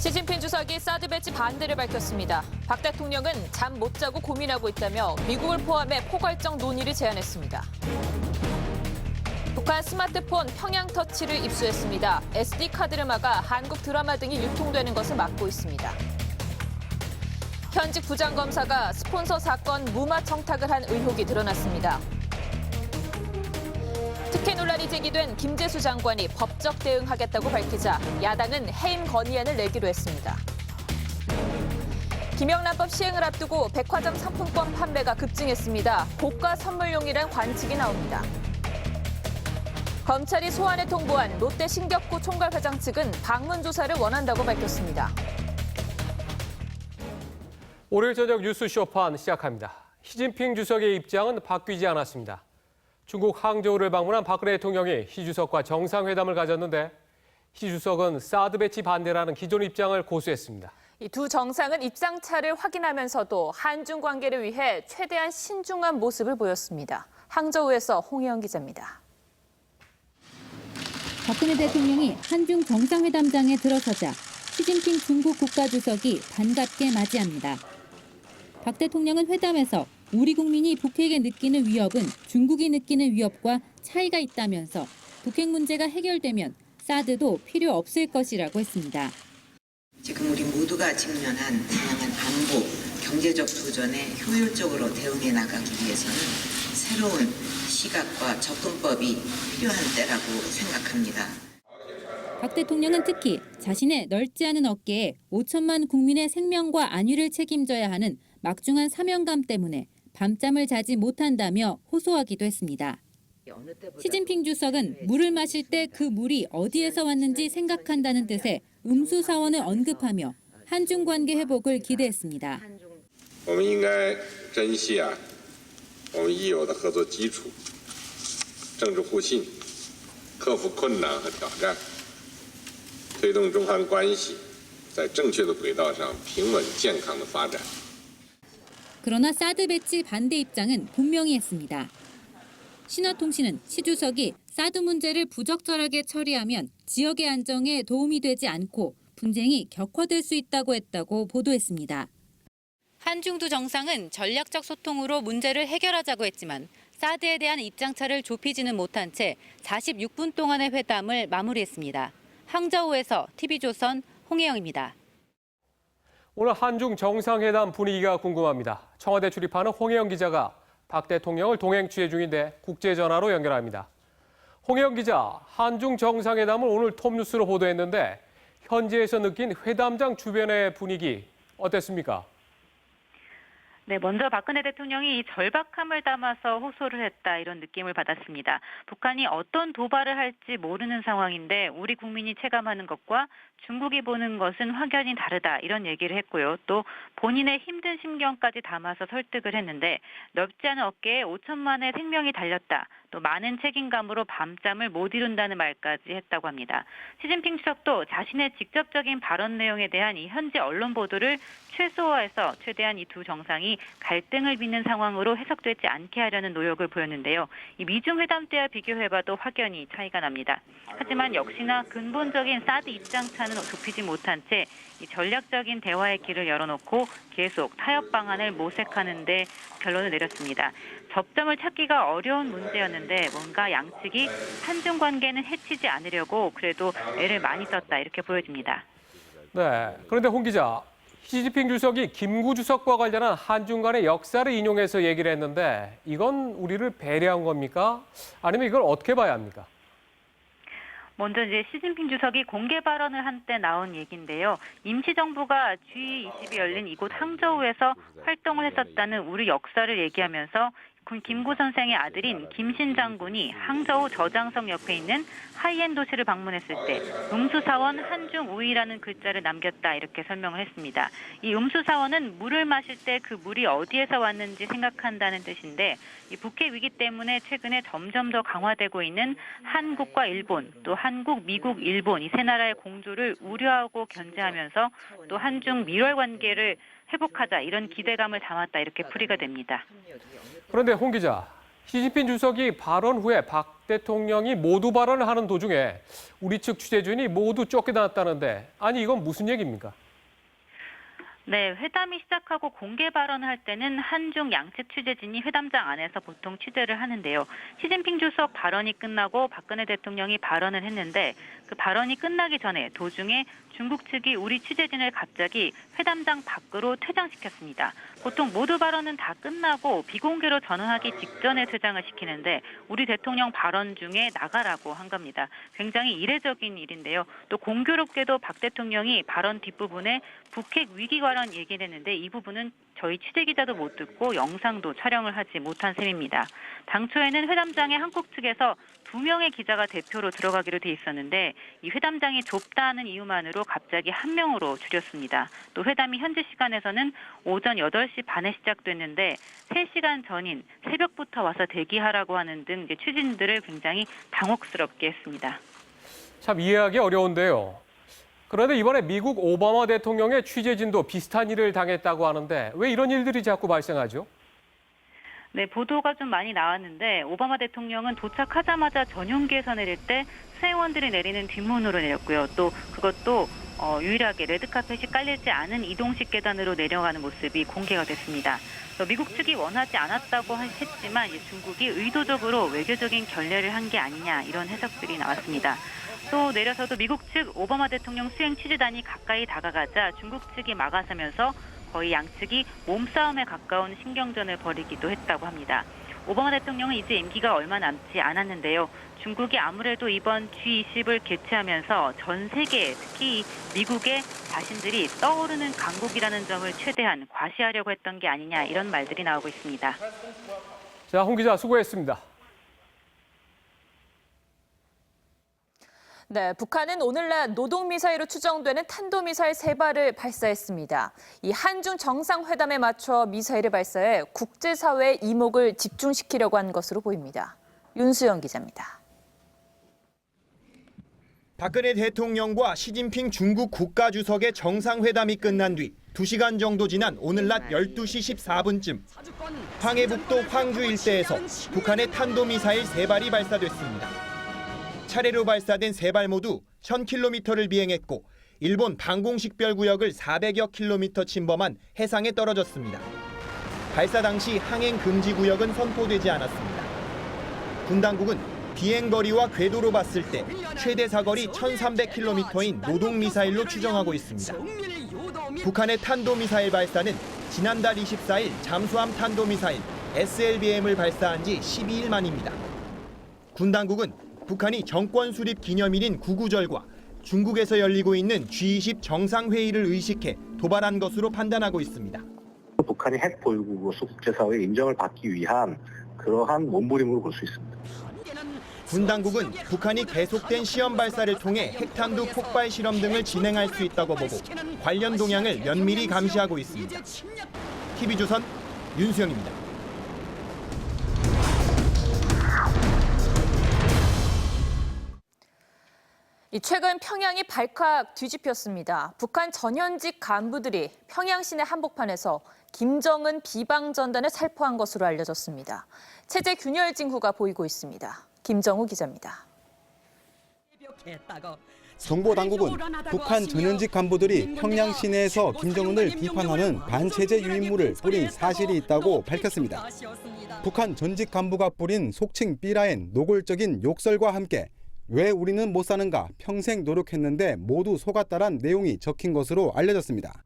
시진핑 주석이 사드 배치 반대를 밝혔습니다. 박 대통령은 잠 못 자고 고민하고 있다며 미국을 포함해 포괄적 논의를 제안했습니다. 북한 스마트폰 평양터치를 입수했습니다. SD카드를 막아 한국 드라마 등이 유통되는 것을 막고 있습니다. 현직 부장검사가 스폰서 사건 무마 청탁을 한 의혹이 드러났습니다. 특혜 논란이 제기된 김재수 장관이 법적 대응하겠다고 밝히자 야당은 해임 건의안을 내기로 했습니다. 김영란법 시행을 앞두고 백화점 상품권 판매가 급증했습니다. 고가 선물용이란 관측이 나옵니다. 검찰이 소환에 통보한 롯데 신격구 총괄회장 측은 방문 조사를 원한다고 밝혔습니다. 월요일 저녁 뉴스 쇼판 시작합니다. 시진핑 주석의 입장은 바뀌지 않았습니다. 중국 항저우를 방문한 박근혜 대통령이 시 주석과 정상회담을 가졌는데 시 주석은 사드 배치 반대라는 기존 입장을 고수했습니다. 이 두 정상은 입장차를 확인하면서도 한중 관계를 위해 최대한 신중한 모습을 보였습니다. 항저우에서 홍혜영 기자입니다. 박근혜 대통령이 한중 정상회담장에 들어서자 시진핑 중국 국가주석이 반갑게 맞이합니다. 박 대통령은 회담에서 우리 국민이 북핵에 느끼는 위협은 중국이 느끼는 위협과 차이가 있다면서 북핵 문제가 해결되면 사드도 필요 없을 것이라고 했습니다. 지금 우리 모두가 직면한 다양한 안보, 경제적 도전에 효율적으로 대응해 나가기 위해서는 새로운 시각과 접근법이 필요한 때라고 생각합니다. 박 대통령은 특히 자신의 넓지 않은 어깨에 5천만 국민의 생명과 안위를 책임져야 하는 막중한 사명감 때문에 밤잠을 자지 못한다며 호소하기도 했습니다. 시진핑 주석은 물을 마실 때 그 물이 어디에서 왔는지 생각한다는 뜻의 음수 사원을 언급하며 한중 관계 회복을 기대했습니다. 我们应该珍惜我们已有的合作基础，政治互信，克服困难和挑战，推动中韩关系在正确的轨道上平稳健康的发展。 그러나 사드 배치 반대 입장은 분명히 했습니다. 신화통신은 시 주석이 사드 문제를 부적절하게 처리하면 지역의 안정에 도움이 되지 않고 분쟁이 격화될 수 있다고 했다고 보도했습니다. 한중 두 정상은 전략적 소통으로 문제를 해결하자고 했지만 사드에 대한 입장차를 좁히지는 못한 채 46분 동안의 회담을 마무리했습니다. 항저우에서 TV조선 홍혜영입니다. 오늘 한중 정상회담 분위기가 궁금합니다. 청와대 출입하는 홍혜영 기자가 박 대통령을 동행 취재 중인데 국제전화로 연결합니다. 홍혜영 기자, 한중 정상회담을 오늘 톱뉴스로 보도했는데 현지에서 느낀 회담장 주변의 분위기 어땠습니까? 네, 먼저 박근혜 대통령이 절박함을 담아서 호소를 했다 이런 느낌을 받았습니다. 북한이 어떤 도발을 할지 모르는 상황인데 우리 국민이 체감하는 것과 중국이 보는 것은 확연히 다르다 이런 얘기를 했고요. 또 본인의 힘든 심경까지 담아서 설득을 했는데 넓지 않은 어깨에 5천만의 생명이 달렸다. 또 많은 책임감으로 밤잠을 못 이룬다는 말까지 했다고 합니다. 시진핑 주석도 자신의 직접적인 발언 내용에 대한 이 현지 언론 보도를 최소화해서 최대한 이 두 정상이 갈등을 빚는 상황으로 해석되지 않게 하려는 노력을 보였는데요. 이 미중 회담 때와 비교해봐도 확연히 차이가 납니다. 하지만 역시나 근본적인 사드 입장차는 좁히지 못한 채 이 전략적인 대화의 길을 열어놓고 계속 타협 방안을 모색하는 데 결론을 내렸습니다. 접점을 찾기가 어려운 문제였는데 뭔가 양측이 한중 관계는 해치지 않으려고 그래도 애를 많이 썼다 이렇게 보여집니다. 네, 그런데 홍 기자, 시진핑 주석이 김구 주석과 관련한 한중 간의 역사를 인용해서 얘기를 했는데 이건 우리를 배려한 겁니까? 아니면 이걸 어떻게 봐야 합니까? 먼저 이제 시진핑 주석이 공개 발언을 한 때 나온 얘기인데요. 임시정부가 G20이 열린 이곳 항저우에서 활동을 했었다는 우리 역사를 얘기하면서 김구 선생의 아들인 김신 장군이 항저우 저장성 옆에 있는 하이엔 도시를 방문했을 때 음수사원 한중 우위라는 글자를 남겼다 이렇게 설명을 했습니다. 이 음수사원은 물을 마실 때 그 물이 어디에서 왔는지 생각한다는 뜻인데 이 북핵 위기 때문에 최근에 점점 더 강화되고 있는 한국과 일본, 또 한국, 미국, 일본 이 세 나라의 공조를 우려하고 견제하면서 또 한중 밀월 관계를 회복하자 이런 기대감을 담았다 이렇게 풀이가 됩니다. 그런데 홍 기자, 시진핑 주석이 발언 후에 박 대통령이 모두 발언을 하는 도중에 우리 측 취재진이 모두 쫓겨났다는데 아니 이건 무슨 얘기입니까? 네, 회담이 시작하고 공개 발언을 할 때는 한중 양측 취재진이 회담장 안에서 보통 취재를 하는데요. 시진핑 주석 발언이 끝나고 박근혜 대통령이 발언을 했는데 그 발언이 끝나기 전에 도중에 중국 측이 우리 취재진을 갑자기 회담장 밖으로 퇴장시켰습니다. 보통 모두 발언은 다 끝나고 비공개로 전환하기 직전에 퇴장을 시키는데 우리 대통령 발언 중에 나가라고 한 겁니다. 굉장히 이례적인 일인데요. 또 공교롭게도 박 대통령이 발언 뒷부분에 북핵 위기 관련 얘기를 했는데 이 부분은 저희 취재기자도 못 듣고 영상도 촬영을 하지 못한 셈입니다. 당초에는 회담장에 한국 측에서 2명의 기자가 대표로 들어가기로 돼 있었는데 이 회담장이 좁다는 이유만으로 갑자기 1명으로 줄였습니다. 또 회담이 현지 시간에서는 오전 8시 반에 시작됐는데 3시간 전인 새벽부터 와서 대기하라고 하는 등 취재진들을 굉장히 당혹스럽게 했습니다. 참 이해하기 어려운데요. 그런데 이번에 미국 오바마 대통령의 취재진도 비슷한 일을 당했다고 하는데 왜 이런 일들이 자꾸 발생하죠? 네, 보도가 좀 많이 나왔는데 오바마 대통령은 도착하자마자 전용기에서 내릴 때 수행원들이 내리는 뒷문으로 내렸고요. 또 그것도 유일하게 레드카펫이 깔리지 않은 이동식 계단으로 내려가는 모습이 공개가 됐습니다. 미국 측이 원하지 않았다고 했지만 중국이 의도적으로 외교적인 결례를 한 게 아니냐 이런 해석들이 나왔습니다. 또 내려서도 미국 측 오바마 대통령 수행 취재단이 가까이 다가가자 중국 측이 막아서면서 거의 양측이 몸싸움에 가까운 신경전을 벌이기도 했다고 합니다. 오바마 대통령은 이제 임기가 얼마 남지 않았는데요. 중국이 아무래도 이번 G20을 개최하면서 전 세계, 특히 미국의 자신들이 떠오르는 강국이라는 점을 최대한 과시하려고 했던 게 아니냐 이런 말들이 나오고 있습니다. 자, 홍 기자 수고했습니다. 네, 북한은 오늘날 노동미사일로 추정되는 탄도미사일 3발을 발사했습니다. 이 한중 정상회담에 맞춰 미사일을 발사해 국제사회의 이목을 집중시키려고 한 것으로 보입니다. 윤수영 기자입니다. 박근혜 대통령과 시진핑 중국 국가주석의 정상회담이 끝난 뒤 2시간 정도 지난 오늘 낮 12시 14분쯤 황해북도 황주 일대에서 북한의 탄도미사일 3발이 발사됐습니다. 차례로 발사된 3발 모두 1000km를 비행했고 일본 방공식별구역을 400여 킬로미터 침범한 해상에 떨어졌습니다. 발사 당시 항행 금지 구역은 선포되지 않았습니다. 군 당국은 비행거리와 궤도로 봤을 때 최대 사거리 1300km인 노동미사일로 추정하고 있습니다. 북한의 탄도미사일 발사는 지난달 24일 잠수함 탄도미사일 SLBM을 발사한 지 12일 만입니다. 군 당국은 북한이 정권 수립 기념일인 구구절과 중국에서 열리고 있는 G20 정상회의를 의식해 도발한 것으로 판단하고 있습니다. 북한이 핵 보유국으로서 국제사회의 인정을 받기 위한 그러한 몸부림으로 볼 수 있습니다. 군 당국은 북한이 계속된 시험 발사를 통해 핵탄두 폭발 실험 등을 진행할 수 있다고 보고 관련 동향을 면밀히 감시하고 있습니다. TV조선 윤수영입니다. 최근 평양이 발칵 뒤집혔습니다. 북한 전현직 간부들이 평양 시내 한복판에서 김정은 비방 전단을 살포한 것으로 알려졌습니다. 체제 균열 징후가 보이고 있습니다. 김정우 기자입니다. 정보당국은 북한 전현직 간부들이 평양 시내에서 김정은을 비판하는 반체제 유인물을 뿌린 사실이 있다고 밝혔습니다. 북한 전직 간부가 뿌린 속칭 삐라엔 노골적인 욕설과 함께 왜 우리는 못 사는가 평생 노력했는데 모두 속았다란 내용이 적힌 것으로 알려졌습니다.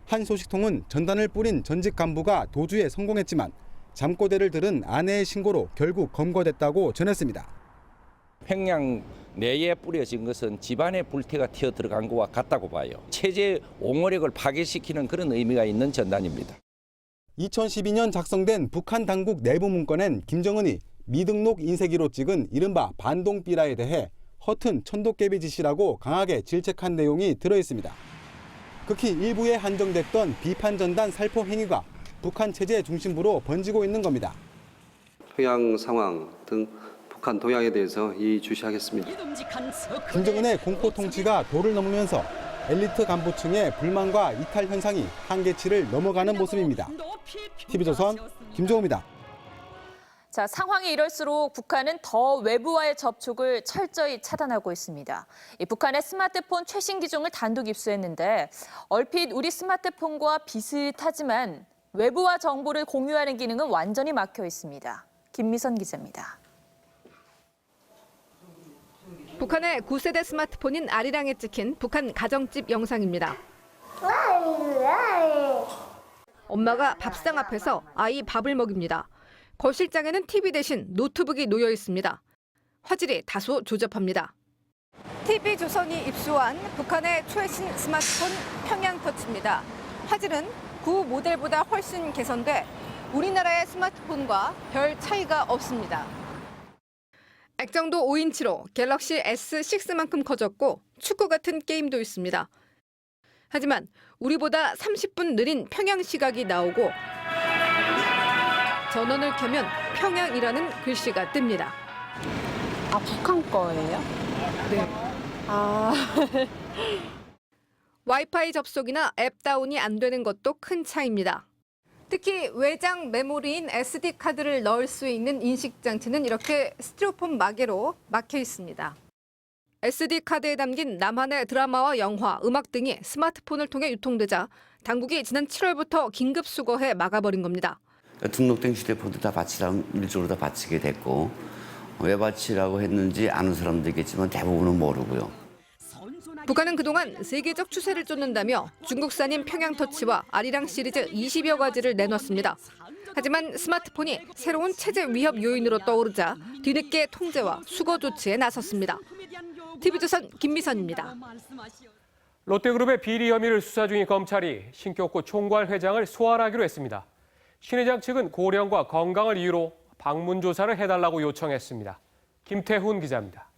한 소식통은 전단을 뿌린 전직 간부가 도주에 성공했지만 잠꼬대를 들은 아내의 신고로 결국 검거됐다고 전했습니다. 평양 내에 뿌려진 것은 집안의 불태가 튀어 들어간 것과 같다고 봐요. 체제 옹호력을 파괴시키는 그런 의미가 있는 전단입니다. 2012년 작성된 북한 당국 내부 문건엔 김정은이 미등록 인쇄기로 찍은 이른바 반동삐라에 대해 허튼 천도깨비 짓이라고 강하게 질책한 내용이 들어있습니다. 극히 일부에 한정됐던 비판 전단 살포 행위가 북한 체제 중심부로 번지고 있는 겁니다. 평양 상황 등 북한 동향에 대해서 이의주시하겠습니다. 김정은의 공포 통치가 도를 넘으면서 엘리트 간부층의 불만과 이탈 현상이 한계치를 넘어가는 모습입니다. TV조선 김정우입니다. 자, 상황이 이럴수록 북한은 더 외부와의 접촉을 철저히 차단하고 있습니다. 북한의 스마트폰 최신 기종을 단독 입수했는데 얼핏 우리 스마트폰과 비슷하지만 외부와 정보를 공유하는 기능은 완전히 막혀 있습니다. 김미선 기자입니다. 북한의 9세대 스마트폰인 아리랑에 찍힌 북한 가정집 영상입니다. 엄마가 밥상 앞에서 아이 밥을 먹입니다. 거실장에는 TV 대신 노트북이 놓여 있습니다. 화질이 다소 조잡합니다. TV조선이 입수한 북한의 최신 스마트폰 평양터치입니다. 화질은 구 모델보다 훨씬 개선돼 우리나라의 스마트폰과 별 차이가 없습니다. 액정도 5인치로 갤럭시 S6만큼 커졌고 축구 같은 게임도 있습니다. 하지만 우리보다 30분 느린 평양 시각이 나오고 전원을 켜면 평양이라는 글씨가 뜹니다. 아, 북한 거예요? 네. 와이파이 접속이나 앱 다운이 안 되는 것도 큰 차이입니다. 특히 외장 메모리인 SD카드를 넣을 수 있는 인식장치는 이렇게 스티로폼 마개로 막혀 있습니다. SD카드에 담긴 남한의 드라마와 영화, 음악 등이 스마트폰을 통해 유통되자 당국이 지난 7월부터 긴급 수거해 막아버린 겁니다. 등록된 휴대폰도 다 바치라면 일적으로 다 바치게 됐고 왜 바치라고 했는지 아는 사람들이겠지만 대부분은 모르고요. 북한은 그동안 세계적 추세를 쫓는다며 중국산인 평양터치와 아리랑 시리즈 20여 가지를 내놨습니다. 하지만 스마트폰이 새로운 체제 위협 요인으로 떠오르자 뒤늦게 통제와 수거 조치에 나섰습니다. TV조선 김미선입니다. 롯데그룹의 비리 혐의를 수사 중인 검찰이 신격호 총괄 회장을 소환하기로 했습니다. 신 회장 측은 고령과 건강을 이유로 방문 조사를 해달라고 요청했습니다. 김태훈 기자입니다.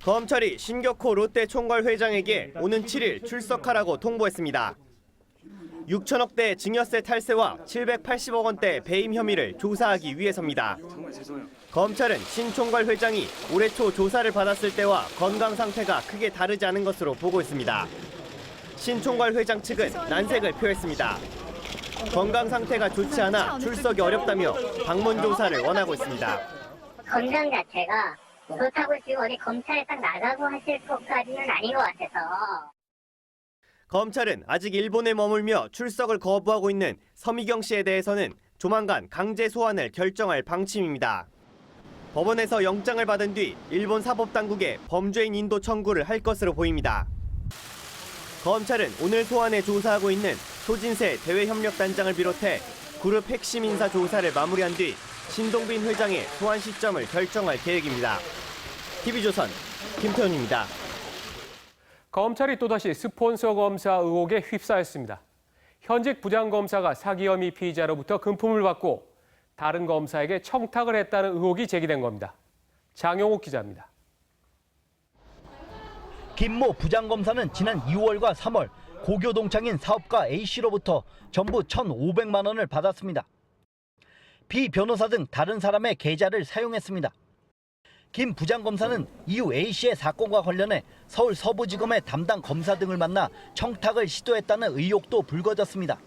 검찰이 신격호 롯데 총괄 회장에게 오는 7일 출석하라고 통보했습니다. 6천억대 증여세 탈세와 780억 원대 배임 혐의를 조사하기 위해서입니다. 검찰은 신 총괄 회장이 올해 초 조사를 받았을 때와 건강 상태가 크게 다르지 않은 것으로 보고 있습니다. 신 총괄 회장 측은 난색을 표했습니다. 건강 상태가 좋지 않아 출석이 어렵다며 방문 조사를 원하고 있습니다. 건강 자체가 그렇다고 지금 어디 검찰에 딱 나가고 하실 것까지는 아닌 것 같아서. 검찰은 아직 일본에 머물며 출석을 거부하고 있는 서미경 씨에 대해서는 조만간 강제 소환을 결정할 방침입니다. 법원에서 영장을 받은 뒤 일본 사법당국에 범죄인 인도 청구를 할 것으로 보입니다. 검찰은 오늘 소환에 조사하고 있는 소진세 대외협력단장을 비롯해 그룹 핵심 인사 조사를 마무리한 뒤 신동빈 회장의 소환 시점을 결정할 계획입니다. TV조선 김태훈입니다. 검찰이 또다시 스폰서 검사 의혹에 휩싸였습니다. 현직 부장검사가 사기 혐의 피의자로부터 금품을 받고 다른 검사에게 청탁을 했다는 의혹이 제기된 겁니다. 장용욱 기자입니다. 김모 부장검사는 지난 2월과 3월 고교 동창인 사업가 A씨로부터 전부 1,500만 원을 받았습니다. B 변호사 등 다른 사람의 계좌를 사용했습니다. 김 부장검사는 이후 A씨의 사건과 관련해 서울 서부지검의 담당 검사 등을 만나 청탁을 시도했다는 의혹도 불거졌습니다.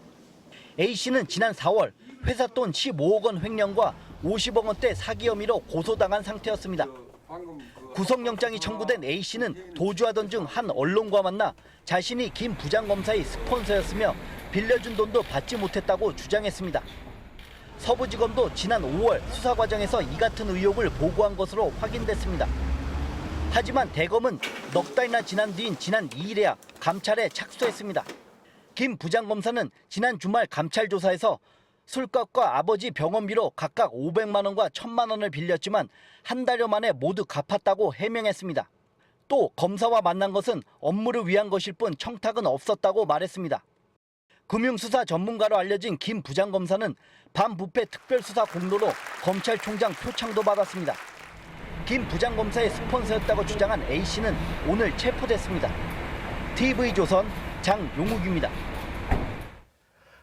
A씨는 지난 4월 회사 돈 15억 원 횡령과 50억 원대 사기 혐의로 고소당한 상태였습니다. 구속영장이 청구된 A씨는 도주하던 중 한 언론과 만나 자신이 김 부장검사의 스폰서였으며 빌려준 돈도 받지 못했다고 주장했습니다. 서부지검도 지난 5월 수사 과정에서 이 같은 의혹을 보고한 것으로 확인됐습니다. 하지만 대검은 넉 달이나 지난 뒤인 지난 2일에야 감찰에 착수했습니다. 김 부장검사는 지난 주말 감찰 조사에서 술값과 아버지 병원비로 각각 500만 원과 1,000만 원을 빌렸지만 한 달여 만에 모두 갚았다고 해명했습니다. 또 검사와 만난 것은 업무를 위한 것일 뿐 청탁은 없었다고 말했습니다. 금융수사 전문가로 알려진 김 부장검사는 반부패 특별수사 공로로 검찰총장 표창도 받았습니다. 김 부장검사의 스폰서였다고 주장한 A씨는 오늘 체포됐습니다. TV조선 장용욱입니다.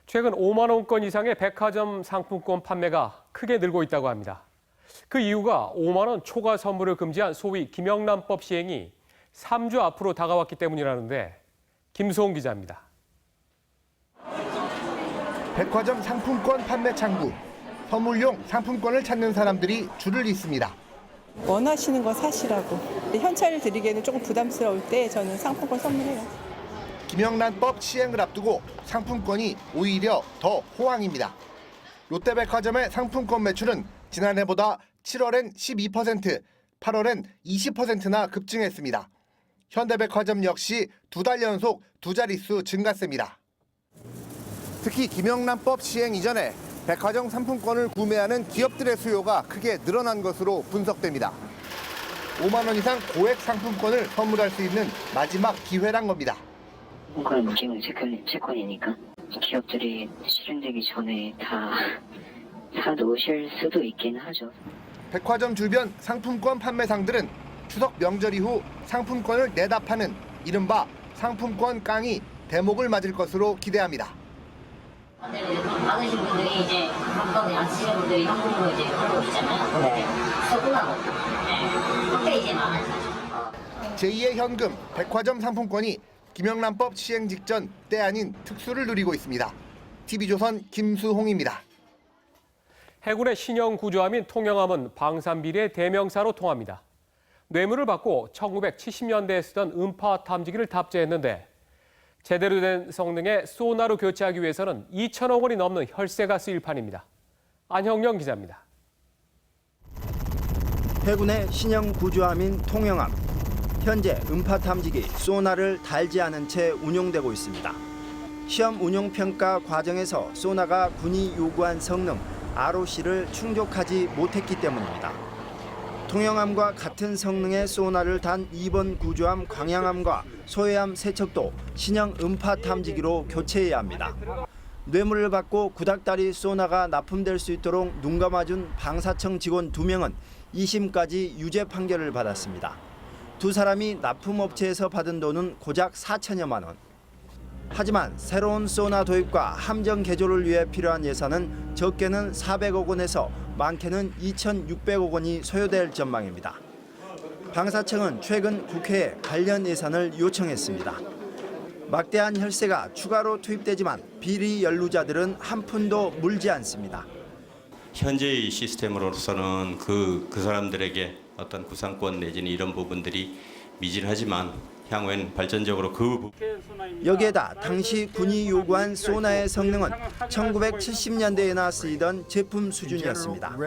최근 5만 원권 이상의 백화점 상품권 판매가 크게 늘고 있다고 합니다. 그 이유가 5만 원 초과 선물을 금지한 소위 김영란법 시행이 3주 앞으로 다가왔기 때문이라는데 김소은 기자입니다. 백화점 상품권 판매 창구. 선물용 상품권을 찾는 사람들이 줄을 잇습니다. 원하시는 거 사시라고. 현찰을 드리기에는 조금 부담스러울 때 저는 상품권 선물해요. 김영란법 시행을 앞두고 상품권이 오히려 더 호황입니다. 롯데백화점의 상품권 매출은 지난해보다 7월엔 12%, 8월엔 20%나 급증했습니다. 현대백화점 역시 2달 연속 2자릿수 증가세입니다. 특히 김영란법 시행 이전에 백화점 상품권을 구매하는 기업들의 수요가 크게 늘어난 것으로 분석됩니다. 5만 원 이상 고액 상품권을 선물할 수 있는 마지막 기회란 겁니다. 그건 기본 채권이니까 기업들이 실행되기 전에 다 사놓으실 수도 있긴 하죠. 백화점 주변 상품권 판매상들은 추석 명절 이후 상품권을 내다 파는 이른바 상품권 깡이 대목을 맞을 것으로 기대합니다. 많으신 분들이 이제 한꺼번에 안 쓰시는 분들이 현금으로 이제 하고 있잖아요. 서구하고 그게 이제 많아지죠. 제2의 현금, 백화점 상품권이 김영란법 시행 직전 때 아닌 특수를 누리고 있습니다. TV조선 김수홍입니다. 해군의 신형 구조함인 통영함은 방산비리의 대명사로 통합니다. 뇌물을 받고 1970년대에 쓰던 음파 탐지기를 탑재했는데 제대로 된 성능의 소나로 교체하기 위해서는 2천억 원이 넘는 혈세가 쓰일 판입니다. 안형영 기자입니다. 해군의 신형 구조함인 통영함. 현재 음파 탐지기 소나를 달지 않은 채 운용되고 있습니다. 시험 운용 평가 과정에서 소나가 군이 요구한 성능 ROC를 충족하지 못했기 때문입니다. 통영함과 같은 성능의 소나를 단 2번 구조함 광양함과 소해함 세척도 신형 음파 탐지기로 교체해야 합니다. 뇌물을 받고 구닥다리 소나가 납품될 수 있도록 눈 감아준 방사청 직원 2명은 2심까지 유죄 판결을 받았습니다. 두 사람이 납품업체에서 받은 돈은 고작 4천여만 원. 하지만 새로운 소나 도입과 함정 개조를 위해 필요한 예산은 적게는 400억 원에서 많게는 2,600억 원이 소요될 전망입니다. 방사청은 최근 국회에 관련 예산을 요청했습니다. 막대한 혈세가 추가로 투입되지만 비리 연루자들은 한 푼도 물지 않습니다. 현재의 시스템으로서는 그 사람들에게 어떤 구상권 내지는 이런 부분들이 미진하지만 향후에는 발전적으로 여기에다 당시 군이 요구한 소나의 성능은 1970년대에나 쓰이던 제품 수준이었습니다.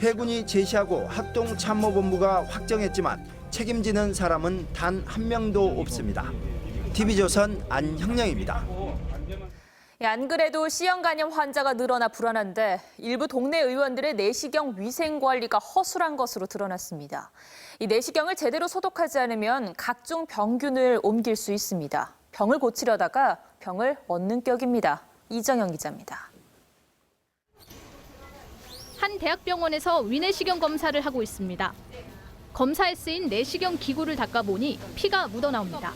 해군이 제시하고 합동참모본부가 확정했지만 책임지는 사람은 단 한 명도 없습니다. TV조선 안형영입니다. 안 그래도 C형 간염 환자가 늘어나 불안한데 일부 동네 의원들의 내시경 위생 관리가 허술한 것으로 드러났습니다. 이 내시경을 제대로 소독하지 않으면 각종 병균을 옮길 수 있습니다. 병을 고치려다가 병을 얻는 격입니다. 이정현 기자입니다. 한 대학병원에서 위내시경 검사를 하고 있습니다. 검사에 쓰인 내시경 기구를 닦아보니 피가 묻어나옵니다.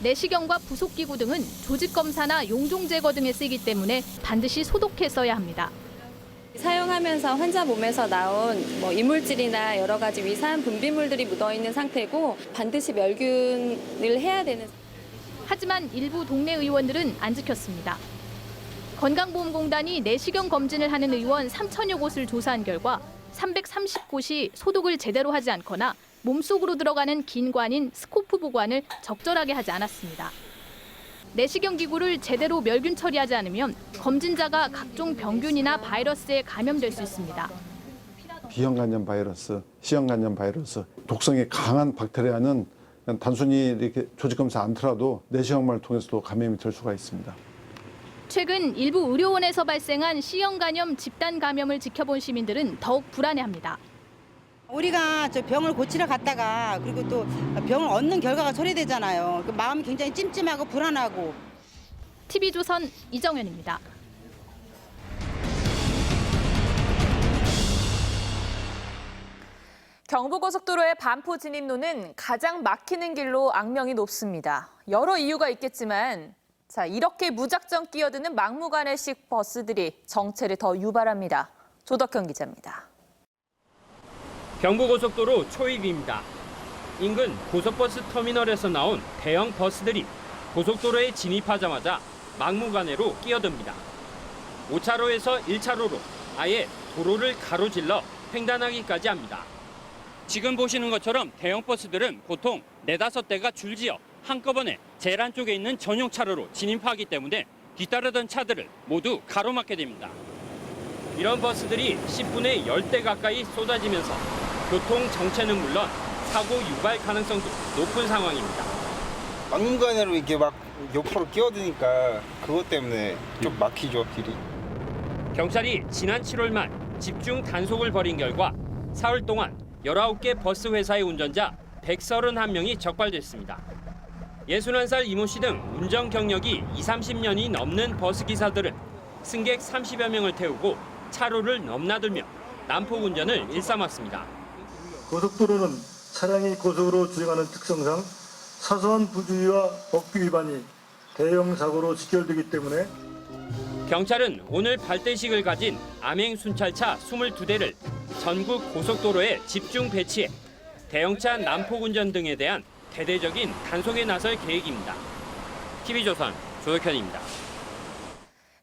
내시경과 부속기구 등은 조직검사나 용종 제거 등에 쓰이기 때문에 반드시 소독했어야 합니다. 사용하면서 환자 몸에서 나온 이물질이나 여러 가지 위산 분비물들이 묻어있는 상태고 반드시 멸균을 해야 되는. 하지만 일부 동네 의원들은 안 지켰습니다. 건강보험공단이 내시경 검진을 하는 의원 3천여 곳을 조사한 결과 330곳이 소독을 제대로 하지 않거나 몸속으로 들어가는 긴관인 스코프 보관을 적절하게 하지 않았습니다. 내시경 기구를 제대로 멸균 처리하지 않으면 검진자가 각종 병균이나 바이러스에 감염될 수 있습니다. B형 간염 바이러스, C형 간염 바이러스, 독성이 강한 박테리아는 단순히 이렇게 조직 검사 않더라도 내시경만을 통해서도 감염이 될 수가 있습니다. 최근 일부 의료원에서 발생한 C형 간염 집단 감염을 지켜본 시민들은 더욱 불안해합니다. 우리가 저 병을 고치러 갔다가 그리고 또 병을 얻는 결과가 처리되잖아요. 그 마음이 굉장히 찜찜하고 불안하고. TV조선 이정현입니다. 경부고속도로의 반포 진입로는 가장 막히는 길로 악명이 높습니다. 여러 이유가 있겠지만 이렇게 무작정 끼어드는 막무가내식 버스들이 정체를 더 유발합니다. 조덕현 기자입니다. 경부고속도로 초입입니다. 인근 고속버스 터미널에서 나온 대형 버스들이 고속도로에 진입하자마자 막무가내로 끼어듭니다. 5차로에서 1차로로 아예 도로를 가로질러 횡단하기까지 합니다. 지금 보시는 것처럼 대형 버스들은 보통 4-5대가 줄지어 한꺼번에 제일 안쪽에 있는 전용 차로로 진입하기 때문에 뒤따르던 차들을 모두 가로막게 됩니다. 이런 버스들이 10분에 10대 가까이 쏟아지면서 교통 정체는 물론 사고 유발 가능성도 높은 상황입니다. 막무가내로 이렇게 막 옆으로 끼어드니까 그것 때문에 좀 막히죠, 길이. 경찰이 지난 7월 말 집중 단속을 벌인 결과 사흘 동안 19개 버스 회사의 운전자 131명이 적발됐습니다. 61살 이모 씨 등 운전 경력이 20-30년이 넘는 버스 기사들은 승객 30여 명을 태우고 차로를 넘나들며 난폭 운전을 일삼았습니다. 고속도로는 차량이 고속으로 주행하는 특성상 사소한 부주의와 법규 위반이 대형 사고로 직결되기 때문에 경찰은 오늘 발대식을 가진 암행 순찰차 22대를 전국 고속도로에 집중 배치해 대형차 난폭 운전 등에 대한 대대적인 단속에 나설 계획입니다. TV조선 조석현입니다.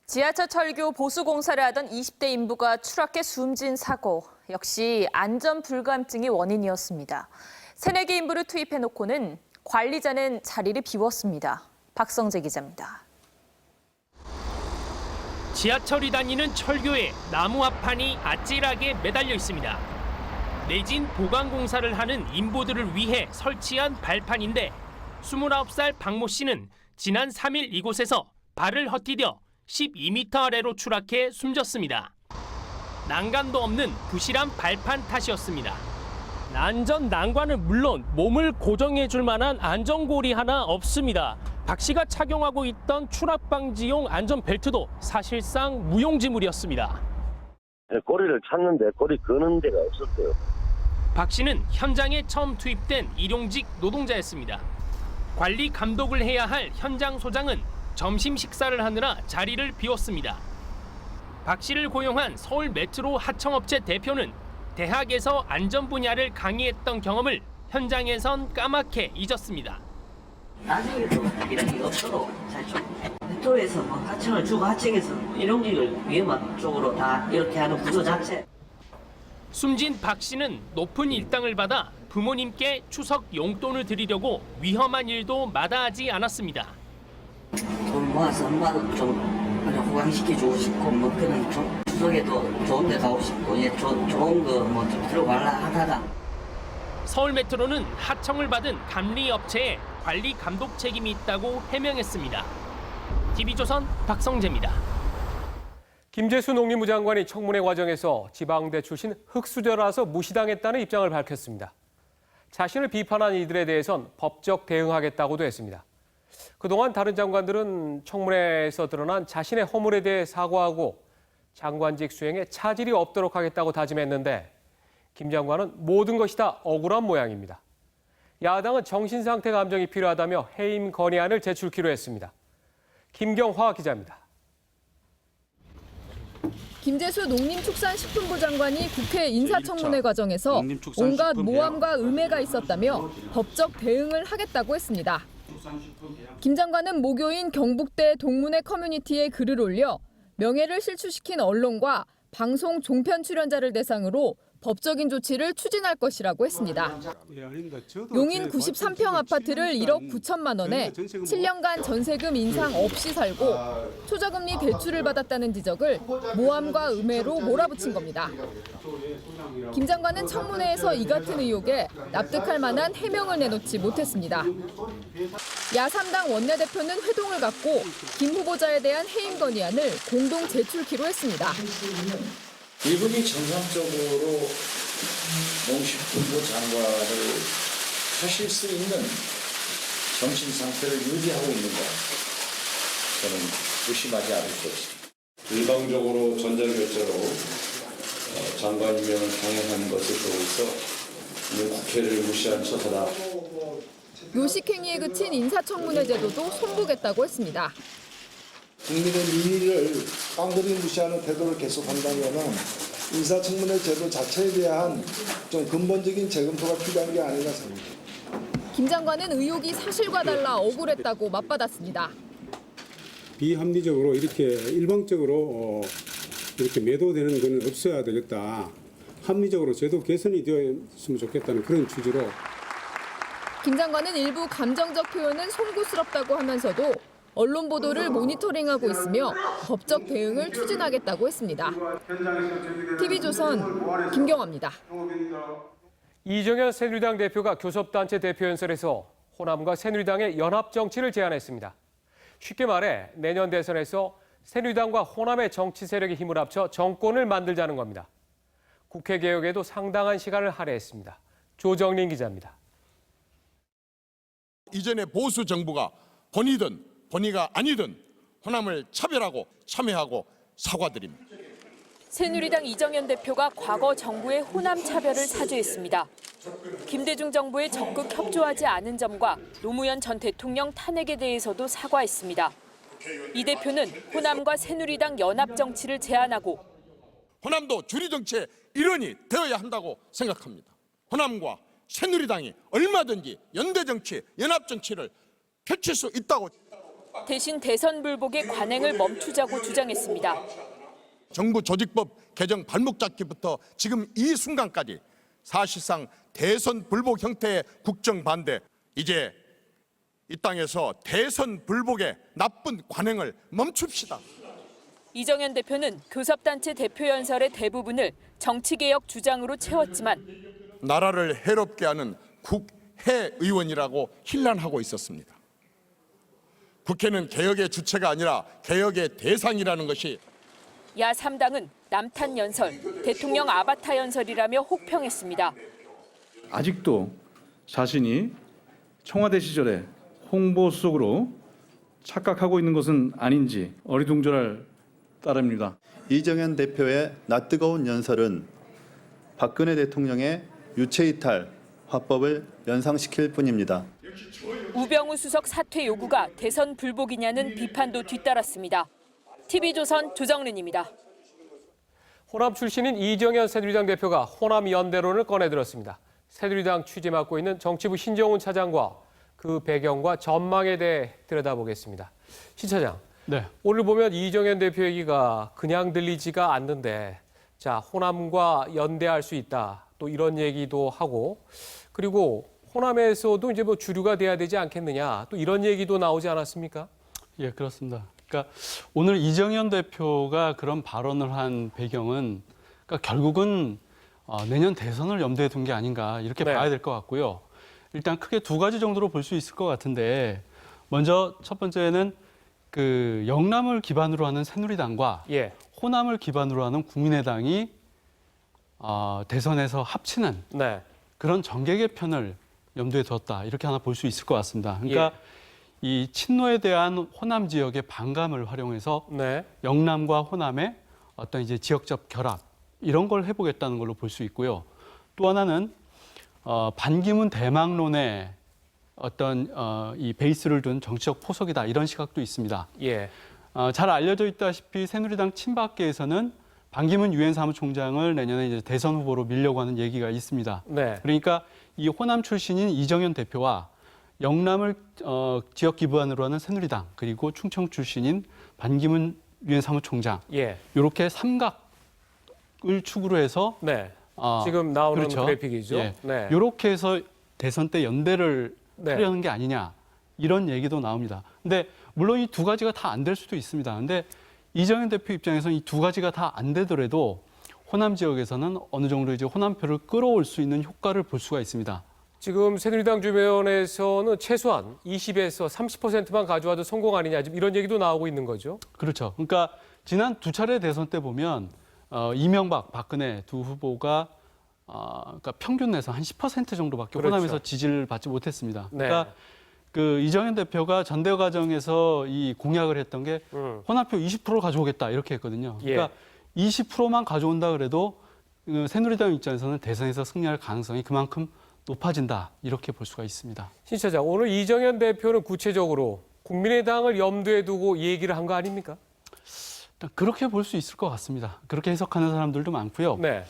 지하철 철교 보수 공사를 하던 20대 인부가 추락해 숨진 사고. 역시 안전 불감증이 원인이었습니다. 새내 개 인부를 투입해놓고는 관리자는 자리를 비웠습니다. 박성재 기자입니다. 지하철이 다니는 철교에 나무 합판이 아찔하게 매달려 있습니다. 내진 보강 공사를 하는 인부들을 위해 설치한 발판인데 29살 박모 씨는 지난 3일 이곳에서 발을 헛디뎌 12m 아래로 추락해 숨졌습니다. 난간도 없는 부실한 발판 탓이었습니다. 안전 난관은 물론 몸을 고정해 줄 만한 안전고리 하나 없습니다. 박 씨가 착용하고 있던 추락 방지용 안전벨트도 사실상 무용지물이었습니다. 꼬리를 찾는데 꼬리 거는 데가 없었어요. 박 씨는 현장에 처음 투입된 일용직 노동자였습니다. 관리 감독을 해야 할 현장 소장은 점심 식사를 하느라 자리를 비웠습니다. 박 씨를 고용한 서울 메트로 하청업체 대표는 대학에서 안전 분야를 강의했던 경험을 현장에선 까맣게 잊었습니다. 나중에도 이런 게 없어도 메트로에서 뭐 하청을 주고 하청에서 일용직을 위험한 쪽으로 다 이렇게 하는 구조 자체. 숨진 박 씨는 높은 일당을 받아 부모님께 추석 용돈을 드리려고 위험한 일도 마다하지 않았습니다. 돈 모아서 엄마도 좀 호강시켜주고 싶고 뭐 그런 추석에도 좋은 데 가고 싶고 좋은 거 뭐 좀 들어갈라 하다가 서울 메트로는 하청을 받은 감리 업체에 관리 감독 책임이 있다고 해명했습니다. TV조선 박성재입니다. 김재수 농림부 장관이 청문회 과정에서 지방대 출신 흙수저라서 무시당했다는 입장을 밝혔습니다. 자신을 비판한 이들에 대해선 법적 대응하겠다고도 했습니다. 그동안 다른 장관들은 청문회에서 드러난 자신의 허물에 대해 사과하고 장관직 수행에 차질이 없도록 하겠다고 다짐했는데 김 장관은 모든 것이 다 억울한 모양입니다. 야당은 정신상태 감정이 필요하다며 해임 건의안을 제출키로 했습니다. 김경화 기자입니다. 김재수 농림축산식품부 장관이 국회 인사청문회 과정에서 온갖 모함과 음해가 있었다며 법적 대응을 하겠다고 했습니다. 김 장관은 모교인 경북대 동문회 커뮤니티에 글을 올려 명예를 실추시킨 언론과 방송 종편 출연자를 대상으로 법적인 조치를 추진할 것이라고 했습니다. 용인 93평 아파트를 1억 9천만 원에 7년간 전세금 인상 없이 살고 초저금리 대출을 받았다는 지적을 모함과 음해로 몰아붙인 겁니다. 김 장관은 청문회에서 이 같은 의혹에 납득할 만한 해명을 내놓지 못했습니다. 야3당 원내대표는 회동을 갖고 김 후보자에 대한 해임 건의안을 공동 제출키로 했습니다. 이분이 정상적으로 농식품부 장관을 하실 수 있는 정신 상태를 유지하고 있는 것 저는 의심하지 않을 수 없습니다. 일방적으로 전자결제로 장관 임명을 강행하는 것에 대해서 국회를 무시한 처사다. 요식행위에 그친 인사청문회 제도도 손보겠다고 했습니다. 국민의 민의를 깡그리 무시하는 태도를 계속한다면 인사청문회 제도 자체에 대한 좀 근본적인 재검토가 필요한 게 아닌가 생각합니다. 김 장관은 의혹이 사실과 달라 억울했다고 맞받았습니다. 비합리적으로 이렇게 일방적으로 이렇게 매도되는 거는 없어야 되겠다. 합리적으로 제도 개선이 되었으면 좋겠다는 그런 취지로. 김 장관은 일부 감정적 표현은 송구스럽다고 하면서도 언론 보도를 모니터링하고 있으며 법적 대응을 추진하겠다고 했습니다. TV조선 김경화입니다. 이정현 새누리당 대표가 교섭단체 대표연설에서 호남과 새누리당의 연합 정치를 제안했습니다. 쉽게 말해 내년 대선에서 새누리당과 호남의 정치 세력이 힘을 합쳐 정권을 만들자는 겁니다. 국회 개혁에도 상당한 시간을 할애했습니다. 조정린 기자입니다. 이전의 보수 정부가 본의든 본의가 아니든 호남을 차별하고 참여하고 사과드립니다. 새누리당 이정현 대표가 과거 정부의 호남 차별을 사죄했습니다. 김대중 정부에 적극 협조하지 않은 점과 노무현 전 대통령 탄핵에 대해서도 사과했습니다. 이 대표는 호남과 새누리당 연합 정치를 제안하고 호남도 주류 정치의 일원이 되어야 한다고 생각합니다. 호남과 새누리당이 얼마든지 연대 정치, 연합 정치를 펼칠 수 있다고. 대신 대선 불복의 관행을 멈추자고 주장했습니다. 정부 조직법 개정 발목 잡기부터 지금 이 순간까지 사실상 대선 불복 형태의 국정 반대, 이제 이 땅에서 대선 불복의 나쁜 관행을 멈춥시다. 이정현 대표는 교섭단체 대표연설의 대부분을 정치개혁 주장으로 채웠지만 나라를 해롭게 하는 국회의원이라고 힐난하고 있었습니다. 국회는 개혁의 주체가 아니라 개혁의 대상이라는 것이 야 3당은 남탄 연설, 대통령 아바타 연설이라며 혹평했습니다. 아직도 자신이 청와대 시절에 홍보수석으로 착각하고 있는 것은 아닌지 어리둥절할 따름입니다. 이정현 대표의 낯뜨거운 연설은 박근혜 대통령의 유체이탈 화법을 연상시킬 뿐입니다. 우병우 수석 사퇴 요구가 대선 불복이냐는 비판도 뒤따랐습니다. TV조선 조정린입니다. 호남 출신인 이정현 새누리당 대표가 호남 연대론을 꺼내들었습니다. 새누리당 취재 맡고 있는 정치부 신정훈 차장과 그 배경과 전망에 대해 들여다보겠습니다. 신 차장, 네. 오늘 보면 이정현 대표 얘기가 그냥 들리지가 않는데, 자, 호남과 연대할 수 있다. 또 이런 얘기도 하고, 그리고 호남에서도 이제 뭐 주류가 돼야 되지 않겠느냐. 또 이런 얘기도 나오지 않았습니까? 예, 그렇습니다. 그러니까 오늘 이정현 대표가 그런 발언을 한 배경은 그러니까 결국은 내년 대선을 염두에 둔 게 아닌가 이렇게 네. 봐야 될 것 같고요. 일단 크게 두 가지 정도로 볼 수 있을 것 같은데 먼저 첫 번째는 그 영남을 기반으로 하는 새누리당과 예. 호남을 기반으로 하는 국민의당이 대선에서 합치는 네. 그런 정계 개편을 염두에 뒀다 이렇게 하나 볼 수 있을 것 같습니다. 그러니까 이 친노에 대한 호남 지역의 반감을 활용해서 네. 영남과 호남의 어떤 이제 지역적 결합 이런 걸 해보겠다는 걸로 볼 수 있고요. 또 하나는 반기문 대망론의 어떤 이 베이스를 둔 정치적 포석이다 이런 시각도 있습니다. 예. 잘 알려져 있다시피 새누리당 친박계에서는 반기문 유엔 사무총장을 내년에 이제 대선 후보로 밀려고 하는 얘기가 있습니다. 네. 그러니까 이 호남 출신인 이정현 대표와 영남을 지역 기반으로 하는 새누리당 그리고 충청 출신인 반기문 유엔 사무총장 예. 이렇게 삼각을 축으로 해서 네. 지금 나오는 그렇죠. 그래픽이죠. 예. 네. 이렇게 해서 대선 때 연대를 네. 하려는 게 아니냐 이런 얘기도 나옵니다. 근데 물론 이 두 가지가 다 안 될 수도 있습니다. 근데 이정현 대표 입장에서는 이 두 가지가 다 안 되더라도 호남 지역에서는 어느 정도 이제 호남표를 끌어올 수 있는 효과를 볼 수가 있습니다. 지금 새누리당 주변에서는 최소한 20에서 30%만 가져와도 성공 아니냐 지금 이런 얘기도 나오고 있는 거죠. 그렇죠. 그러니까 지난 두 차례 대선 때 보면 이명박, 박근혜 두 후보가 그러니까 평균 내에서 한 10% 정도밖에 그렇죠. 호남에서 지지를 받지 못했습니다. 네. 그러니까 그 이정현 대표가 전대 과정에서 이 공약을 했던 게 호남표 20% 가져오겠다 이렇게 했거든요. 그러니까 20%만 가져온다 그래도 새누리당 입장에서는 대선에서 승리할 가능성이 그만큼 높아진다 이렇게 볼 수가 있습니다. 신 차장, 오늘 이정현 대표는 구체적으로 국민의당을 염두에 두고 얘기를 한 거 아닙니까? 그렇게 볼 수 있을 것 같습니다. 그렇게 해석하는 사람들도 많고요. 네.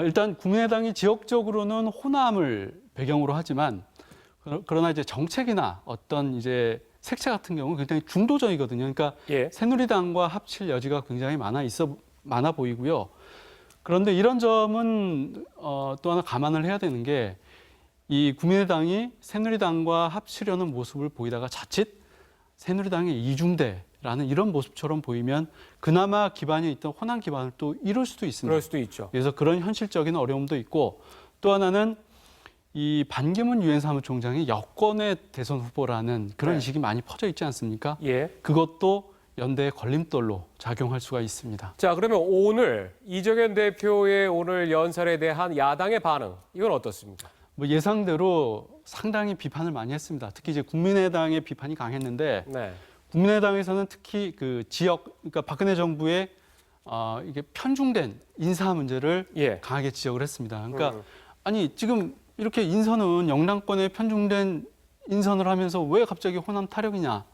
일단 국민의당이 지역적으로는 호남을 배경으로 하지만 그러나 이제 정책이나 어떤 이제 색채 같은 경우는 굉장히 중도적이거든요. 그러니까 새누리당과 합칠 여지가 굉장히 많아 있어 많아 보이고요. 그런데 이런 점은 또 하나 감안을 해야 되는 게 이 국민의당이 새누리당과 합치려는 모습을 보이다가 자칫 새누리당의 이중대라는 이런 모습처럼 보이면 그나마 기반이 있던 호남 기반을 또 잃을 수도 있습니다. 그럴 수도 있죠. 그래서 그런 현실적인 어려움도 있고 또 하나는 이 반기문 유엔 사무총장이 여권의 대선 후보라는 그런 인식이 많이 퍼져 있지 않습니까? 예. 그것도 연대의 걸림돌로 작용할 수가 있습니다. 자, 그러면 오늘 이정현 대표의 오늘 연설에 대한 야당의 반응, 이건 어떻습니까? 뭐 예상대로 상당히 비판을 많이 했습니다. 특히 이제 국민의당의 비판이 강했는데 네. 국민의당에서는 특히 그 지역, 그러니까 박근혜 정부의 이게 편중된 인사 문제를 강하게 지적을 했습니다. 그러니까 아니 지금 이렇게 인선은 영남권에 편중된 인선을 하면서 왜 갑자기 호남 타령이냐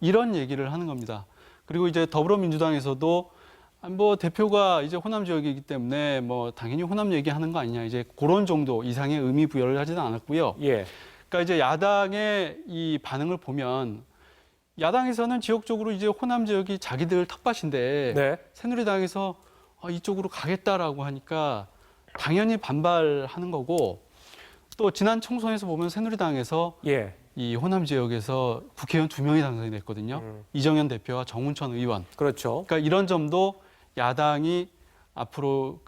이런 얘기를 하는 겁니다. 그리고 이제 더불어민주당에서도 뭐 대표가 이제 호남 지역이기 때문에 뭐 당연히 호남 얘기하는 거 아니냐 이제 그런 정도 이상의 의미 부여를 하지는 않았고요. 그러니까 이제 야당의 이 반응을 보면 야당에서는 지역적으로 이제 호남 지역이 자기들 텃밭인데 새누리당에서 이쪽으로 가겠다라고 하니까 당연히 반발하는 거고 또 지난 총선에서 보면 새누리당에서 이 호남 지역에서 국회의원 2명이 당선이 됐거든요. 이정현 대표와 정운천 의원. 그렇죠. 그러니까 이런 점도 야당이 앞으로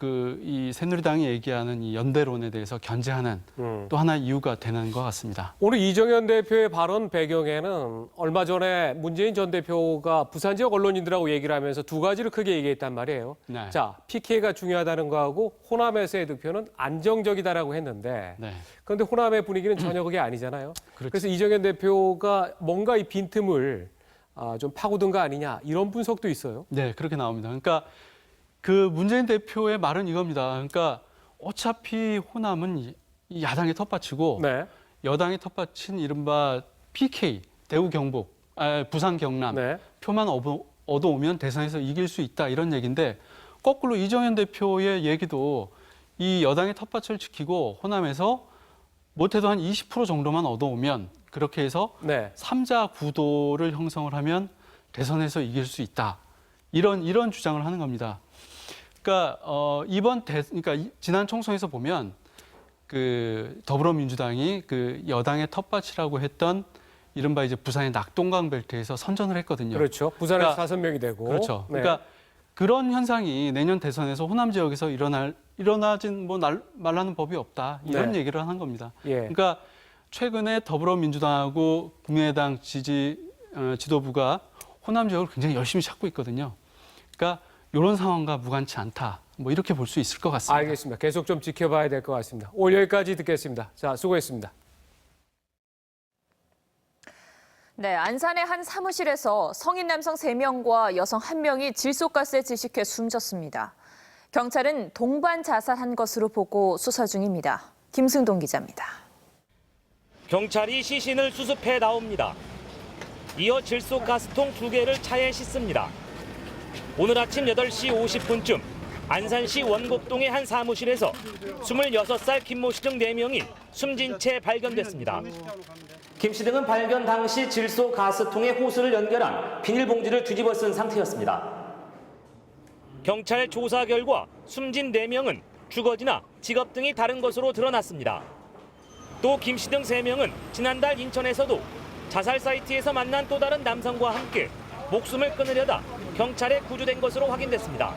이 새누리당이 얘기하는 이 연대론에 대해서 견제하는 또 하나의 이유가 되는 것 같습니다. 오늘 이정현 대표의 발언 배경에는 얼마 전에 문재인 전 대표가 부산 지역 언론인들하고 얘기를 하면서 두 가지를 크게 얘기했단 말이에요. 네. 자, PK가 중요하다는 거하고 호남에서의 득표는 안정적이다라고 했는데 그런데 호남의 분위기는 전혀 그게 아니잖아요. 그래서 이정현 대표가 뭔가 이 빈틈을 좀 파고든 거 아니냐 이런 분석도 있어요. 네, 그렇게 나옵니다. 그러니까 그 문재인 대표의 말은 이겁니다. 그러니까 어차피 호남은 이 야당의 텃밭이고 여당의 텃밭인 이른바 PK, 대구 경북, 부산 경남 표만 얻어오면 대선에서 이길 수 있다 이런 얘기인데 거꾸로 이정현 대표의 얘기도 이 여당의 텃밭을 지키고 호남에서 못해도 한 20% 정도만 얻어오면 그렇게 해서 3자 구도를 형성을 하면 대선에서 이길 수 있다. 이런 주장을 하는 겁니다. 그러니까 그러니까 지난 총선에서 보면 그 더불어민주당이 그 여당의 텃밭이라고 했던 이른바 이제 부산의 낙동강 벨트에서 선전을 했거든요. 그렇죠. 부산에서 5명이 되고. 그렇죠. 그러니까 그런 현상이 내년 대선에서 호남 지역에서 일어나진 뭐 말라는 법이 없다. 이런 얘기를 하는 겁니다. 그러니까 최근에 더불어민주당하고 국민의당 지도부가 호남 지역을 굉장히 열심히 찾고 있거든요. 그러니까 이런 상황과 무관치 않다. 뭐 이렇게 볼 수 있을 것 같습니다. 알겠습니다. 계속 좀 지켜봐야 될 것 같습니다. 오늘 여기까지 듣겠습니다. 자, 수고했습니다. 네, 안산의 한 사무실에서 성인 남성 3명과 여성 1명이 질소가스에 질식해 숨졌습니다. 경찰은 동반 자살한 것으로 보고 수사 중입니다. 김승동 기자입니다. 경찰이 시신을 수습해 나옵니다. 이어 질소가스통 2개를 차에 싣습니다. 오늘 아침 8시 50분쯤 안산시 원곡동의 한 사무실에서 26살 김모 씨 등 4명이 숨진 채 발견됐습니다. 김 씨 등은 발견 당시 질소가스통에 호스를 연결한 비닐봉지를 뒤집어 쓴 상태였습니다. 경찰 조사 결과 숨진 4명은 주거지나 직업 등이 다른 것으로 드러났습니다. 또 김 씨 등 3명은 지난달 인천에서도 자살 사이트에서 만난 또 다른 남성과 함께 목숨을 끊으려다 경찰에 구조된 것으로 확인됐습니다.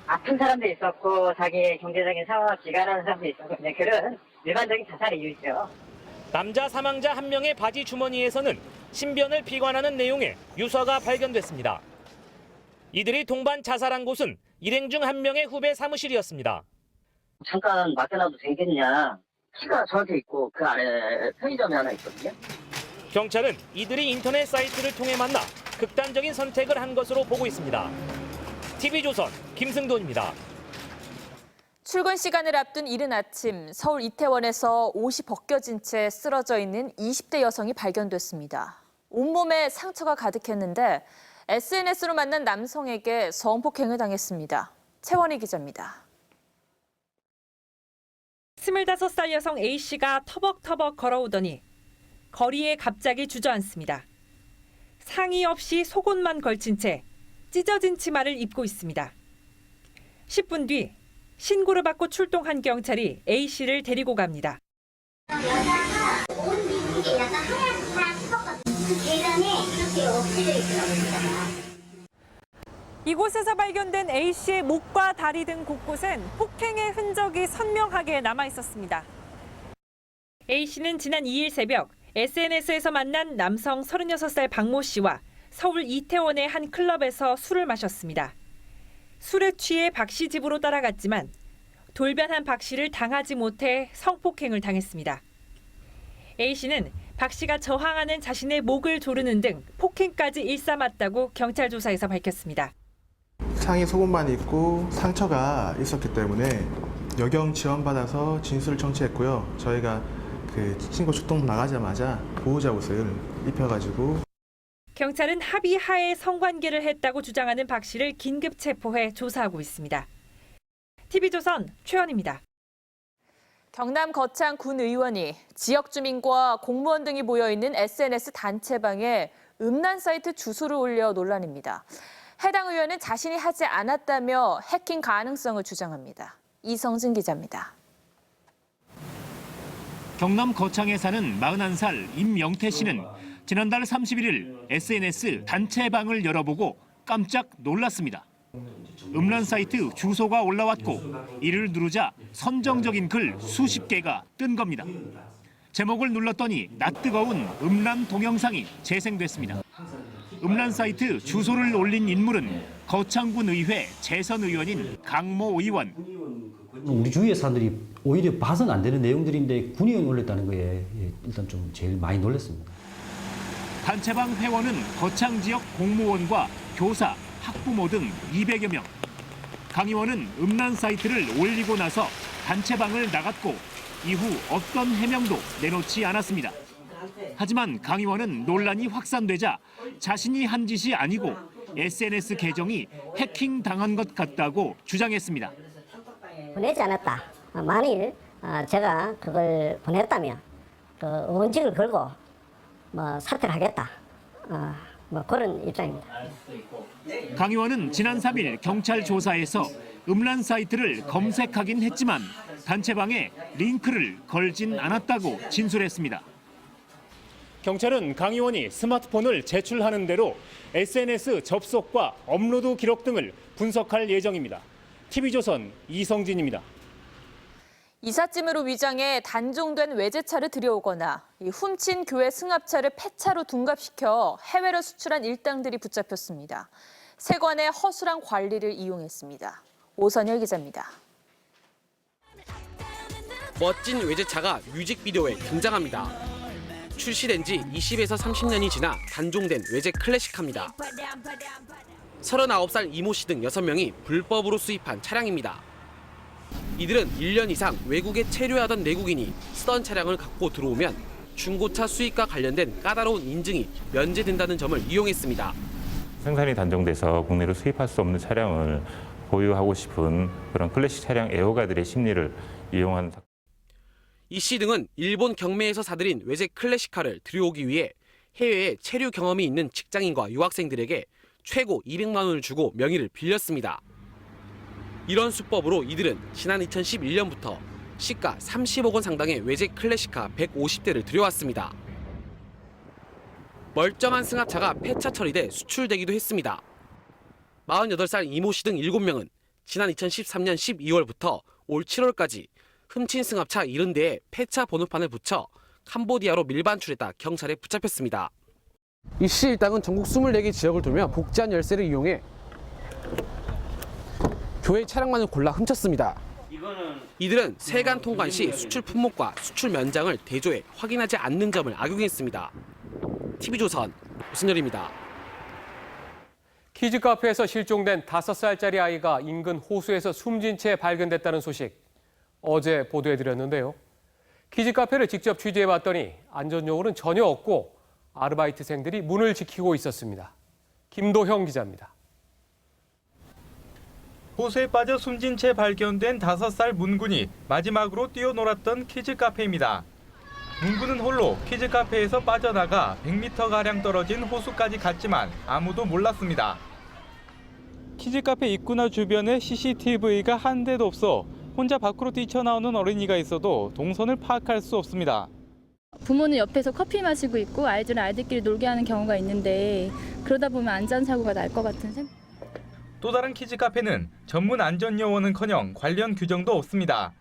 아픈 사람도 있었고 자기 경제적인 상황을 기간하는 사람도 있었고 그냥 그런 일반적인 자살의 이유죠. 남자 사망자 1명의 바지 주머니에서는 신변을 비관하는 내용의 유서가 발견됐습니다. 이들이 동반 자살한 곳은 일행 중 1명의 후배 사무실이었습니다. 잠깐 맡겨놔도 되겠냐. 키가 저한테 있고 그 아래 편의점이 하나 있거든요. 경찰은 이들이 인터넷 사이트를 통해 만나 극단적인 선택을 한 것으로 보고 있습니다. TV조선 김승돈입니다. 출근 시간을 앞둔 이른 아침 서울 이태원에서 옷이 벗겨진 채 쓰러져 있는 20대 여성이 발견됐습니다. 온몸에 상처가 가득했는데 SNS로 만난 남성에게 성폭행을 당했습니다. 최원희 기자입니다. 25살 여성 A씨가 터벅터벅 걸어오더니 거리에 갑자기 주저앉습니다. 상의 없이 속옷만 걸친 채 찢어진 치마를 입고 있습니다. 10분 뒤 신고를 받고 출동한 경찰이 A씨를 데리고 갑니다. 여자가 옷 입은 게 약간 하얗다 싶었거든요. 계단에 이렇게 엎드려 있더라고요. 이곳에서 발견된 A씨의 목과 다리 등 곳곳엔 폭행의 흔적이 선명하게 남아 있었습니다. A씨는 지난 2일 새벽 SNS에서 만난 남성 36살 박모 씨와 서울 이태원의 한 클럽에서 술을 마셨습니다. 술에 취해 박 씨 집으로 따라갔지만 돌변한 박 씨를 당하지 못해 성폭행을 당했습니다. A씨는 박 씨가 저항하는 자신의 목을 조르는 등 폭행까지 일삼았다고 경찰 조사에서 밝혔습니다. 상의 속옷만 입고 상처가 있었기 때문에 여경 지원받아서 진술을 청취했고요. 저희가 그 신고 출동 나가자마자 보호자 옷을 입혀가지고 경찰은 합의 하에 성관계를 했다고 주장하는 박 씨를 긴급 체포해 조사하고 있습니다. TV조선 최연입니다. 경남 거창 군 의원이 지역 주민과 공무원 등이 모여있는 SNS 단체방에 음란 사이트 주소를 올려 논란입니다. 해당 의원은 자신이 하지 않았다며 해킹 가능성을 주장합니다. 이성진 기자입니다. 경남 거창에 사는 41살 임영태 씨는 지난달 31일 SNS 단체방을 열어보고 깜짝 놀랐습니다. 음란 사이트 주소가 올라왔고 이를 누르자 선정적인 글 수십 개가 뜬 겁니다. 제목을 눌렀더니 낯뜨거운 음란 동영상이 재생됐습니다. 음란 사이트 주소를 올린 인물은 거창군 의회 재선 의원인 강모 의원. 우리 주위의 사람들이 오히려 봐서는 안 되는 내용들인데 군의원이 올렸다는 거에 일단 좀 제일 많이 놀랐습니다. 단체방 회원은 거창 지역 공무원과 교사, 학부모 등 200여 명. 강 의원은 음란 사이트를 올리고 나서 단체방을 나갔고 이후 어떤 해명도 내놓지 않았습니다. 하지만 강 의원은 논란이 확산되자 자신이 한 짓이 아니고 SNS 계정이 해킹당한 것 같다고 주장했습니다. 보내지 않았다. 만일 제가 그걸 보냈다면 그 원칙을 걸고 사퇴를 하겠다. 그런 입장입니다. 강 의원은 지난 3일 경찰 조사에서 음란 사이트를 검색하긴 했지만 단체방에 링크를 걸진 않았다고 진술했습니다. 경찰은 강 의원이 스마트폰을 제출하는 대로 SNS 접속과 업로드 기록 등을 분석할 예정입니다. TV조선 이성진입니다. 이삿짐으로 위장해 단종된 외제차를 들여오거나 훔친 교회 승합차를 폐차로 둔갑시켜 해외로 수출한 일당들이 붙잡혔습니다. 세관의 허술한 관리를 이용했습니다. 오선열 기자입니다. 멋진 외제차가 뮤직비디오에 등장합니다. 출시된 지 20에서 30년이 지나 단종된 외제 클래식카입니다. 39살 이모 씨 등 6명이 불법으로 수입한 차량입니다. 이들은 1년 이상 외국에 체류하던 내국인이 쓰던 차량을 갖고 들어오면 중고차 수입과 관련된 까다로운 인증이 면제된다는 점을 이용했습니다. 생산이 단종돼서 국내로 수입할 수 없는 차량을 보유하고 싶은 그런 클래식 차량 애호가들의 심리를 이용한 사건. 이 씨 등은 일본 경매에서 사들인 외제 클래식카를 들여오기 위해 해외에 체류 경험이 있는 직장인과 유학생들에게 최고 200만 원을 주고 명의를 빌렸습니다. 이런 수법으로 이들은 지난 2011년부터 시가 30억 원 상당의 외제 클래식카 150대를 들여왔습니다. 멀쩡한 승합차가 폐차 처리돼 수출되기도 했습니다. 48살 이모 씨 등 7명은 지난 2013년 12월부터 올 7월까지 훔친 승합차 70대에 폐차 번호판을 붙여 캄보디아로 밀반출했다 경찰에 붙잡혔습니다. 이 씨 일당은 전국 24개 지역을 돌며 복제한 열쇠를 이용해 교회 차량만을 골라 훔쳤습니다. 이들은 세관 통관 시 수출 품목과 수출 면장을 대조해 확인하지 않는 점을 악용했습니다. TV조선 오선열입니다. 키즈카페에서 실종된 5살짜리 아이가 인근 호수에서 숨진 채 발견됐다는 소식 어제 보도해드렸는데요. 키즈카페를 직접 취재해봤더니 안전요원은 전혀 없고 아르바이트생들이 문을 지키고 있었습니다. 김도형 기자입니다. 호수에 빠져 숨진 채 발견된 5살 문군이 마지막으로 뛰어놀았던 키즈카페입니다. 문군은 홀로 키즈카페에서 빠져나가 100m가량 떨어진 호수까지 갔지만 아무도 몰랐습니다. 키즈카페 입구나 주변에 CCTV가 한 대도 없어 혼자 밖으로 뛰쳐나오는 어린이가 있어도 동선을 파악할 수 없습니다. 부모는 옆에서 커피 마시고 있고 아이들은 아이들끼리 놀게 하는 경우가 있는데 그러다 보면 안전사고가 날 것 같은 생각. 또 다른 키즈카페는 전문 안전요원은커녕 관련 규정도 없습니다.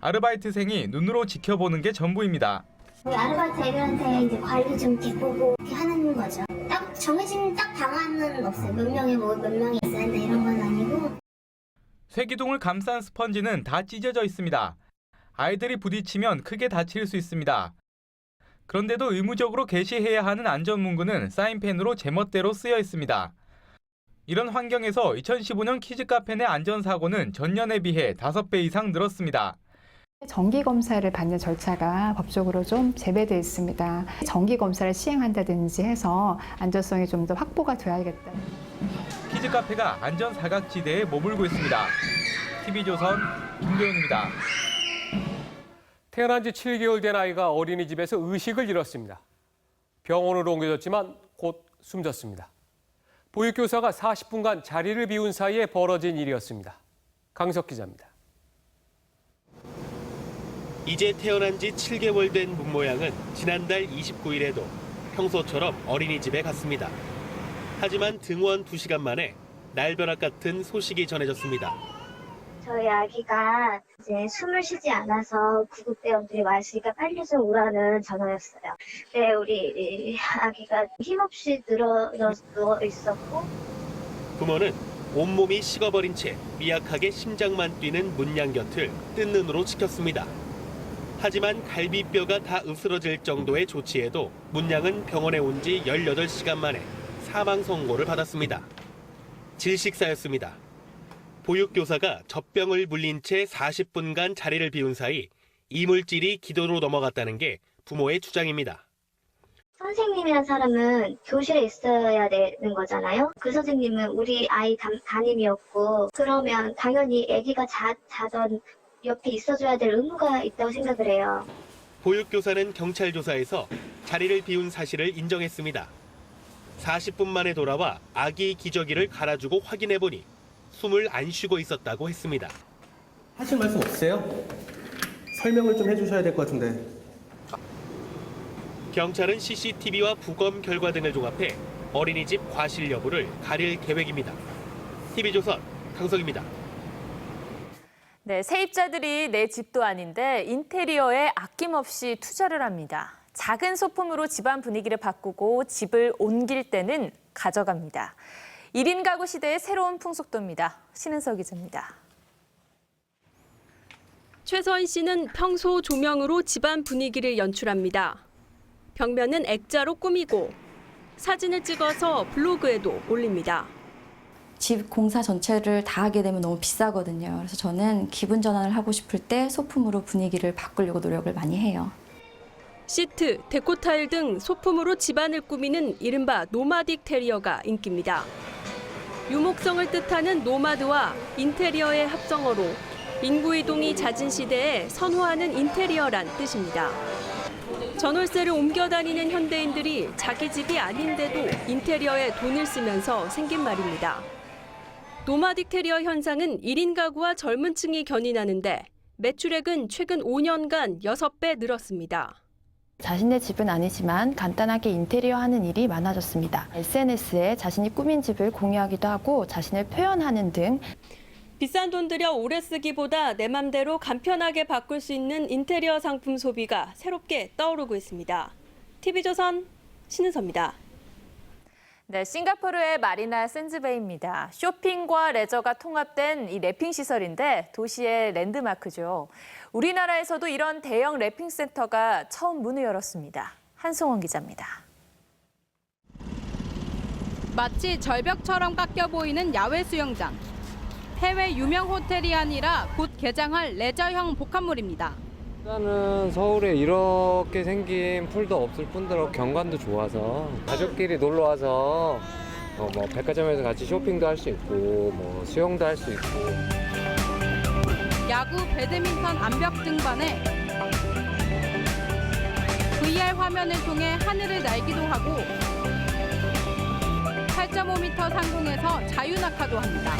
아르바이트생이 눈으로 지켜보는 게 전부입니다. 아르바이트 애들한테 이제 관리 좀 뒷보고 이렇게 하는 거죠. 딱 정해진 딱 방안은 없어요. 몇 명이 몇 명이 있어야 한다 이런 건 아니고. 쇠기둥을 감싼 스펀지는 다 찢어져 있습니다. 아이들이 부딪히면 크게 다칠 수 있습니다. 그런데도 의무적으로 게시해야 하는 안전문구는 사인펜으로 제멋대로 쓰여 있습니다. 이런 환경에서 2015년 키즈카페 내 안전사고는 전년에 비해 5배 이상 늘었습니다. 정기검사를 받는 절차가 법적으로 좀 제외되어 있습니다. 정기검사를 시행한다든지 해서 안전성이 좀 더 확보가 돼야겠다. 키즈카페가 안전사각지대에 머물고 있습니다. TV조선 김도현입니다. 태어난 지 7개월 된 아이가 어린이집에서 의식을 잃었습니다. 병원으로 옮겨졌지만 곧 숨졌습니다. 보육교사가 40분간 자리를 비운 사이에 벌어진 일이었습니다. 강석 기자입니다. 이제 태어난 지 7개월 된 문모양은 지난달 29일에도 평소처럼 어린이집에 갔습니다. 하지만 등원 2시간 만에 날벼락 같은 소식이 전해졌습니다. 저희 아기가 이제 숨을 쉬지 않아서 구급대원들이 와 있으니까 빨리 좀 오라는 전화였어요. 네, 우리 아기가 힘없이 누워 있었고. 부모는 온몸이 식어버린 채 미약하게 심장만 뛰는 문양 곁을 뜬 눈으로 지켰습니다. 하지만 갈비뼈가 다 으스러질 정도의 조치에도 문양은 병원에 온 지 18시간 만에 사망 선고를 받았습니다. 질식사였습니다. 보육교사가 젖병을 물린 채 40분간 자리를 비운 사이 이물질이 기도로 넘어갔다는 게 부모의 주장입니다. 선생님이란 사람은 교실에 있어야 되는 거잖아요. 그 선생님은 우리 아이 담임이었고 그러면 당연히 아기가 자던 옆에 있어줘야 될 의무가 있다고 생각을 해요. 보육교사는 경찰 조사에서 자리를 비운 사실을 인정했습니다. 40분 만에 돌아와 아기 기저귀를 갈아주고 확인해보니 숨을 안 쉬고 있었다고 했습니다. 하실 말씀 없으세요? 설명을 좀 해주셔야 될 것 같은데. 경찰은 CCTV와 부검 결과 등을 종합해 어린이집 과실 여부를 가릴 계획입니다. TV조선 강석입니다. 네, 세입자들이 내 집도 아닌데 인테리어에 아낌없이 투자를 합니다. 작은 소품으로 집안 분위기를 바꾸고 집을 옮길 때는 가져갑니다. 1인 가구 시대의 새로운 풍속도입니다. 신은서 기자입니다. 최서인 씨는 평소 조명으로 집안 분위기를 연출합니다. 벽면은 액자로 꾸미고 사진을 찍어서 블로그에도 올립니다. 집 공사 전체를 다 하게 되면 너무 비싸거든요. 그래서 저는 기분 전환을 하고 싶을 때 소품으로 분위기를 바꾸려고 노력을 많이 해요. 시트, 데코 타일 등 소품으로 집안을 꾸미는 이른바 노마딕 테리어가 인기입니다. 유목성을 뜻하는 노마드와 인테리어의 합성어로 인구 이동이 잦은 시대에 선호하는 인테리어란 뜻입니다. 전월세를 옮겨 다니는 현대인들이 자기 집이 아닌데도 인테리어에 돈을 쓰면서 생긴 말입니다. 노마딕 테리어 현상은 1인 가구와 젊은 층이 견인하는데 매출액은 최근 5년간 6배 늘었습니다. 자신의 집은 아니지만 간단하게 인테리어 하는 일이 많아졌습니다. SNS에 자신이 꾸민 집을 공유하기도 하고 자신을 표현하는 등 비싼 돈 들여 오래 쓰기보다 내 맘대로 간편하게 바꿀 수 있는 인테리어 상품 소비가 새롭게 떠오르고 있습니다. TV조선 신은서입니다. 네, 싱가포르의 마리나 샌즈베이입니다. 쇼핑과 레저가 통합된 이 래핑 시설인데 도시의 랜드마크죠. 우리나라에서도 이런 대형 래핑 센터가 처음 문을 열었습니다. 한송원 기자입니다. 마치 절벽처럼 깎여 보이는 야외 수영장. 해외 유명 호텔이 아니라 곧 개장할 레저형 복합물입니다. 일단은 서울에 이렇게 생긴 풀도 없을 뿐더러 경관도 좋아서 가족끼리 놀러 와서 뭐 백화점에서 같이 쇼핑도 할 수 있고 뭐 수영도 할 수 있고. 야구, 배드민턴 암벽 등반에 VR 화면을 통해 하늘을 날기도 하고 8.5m 상공에서 자유낙하도 합니다.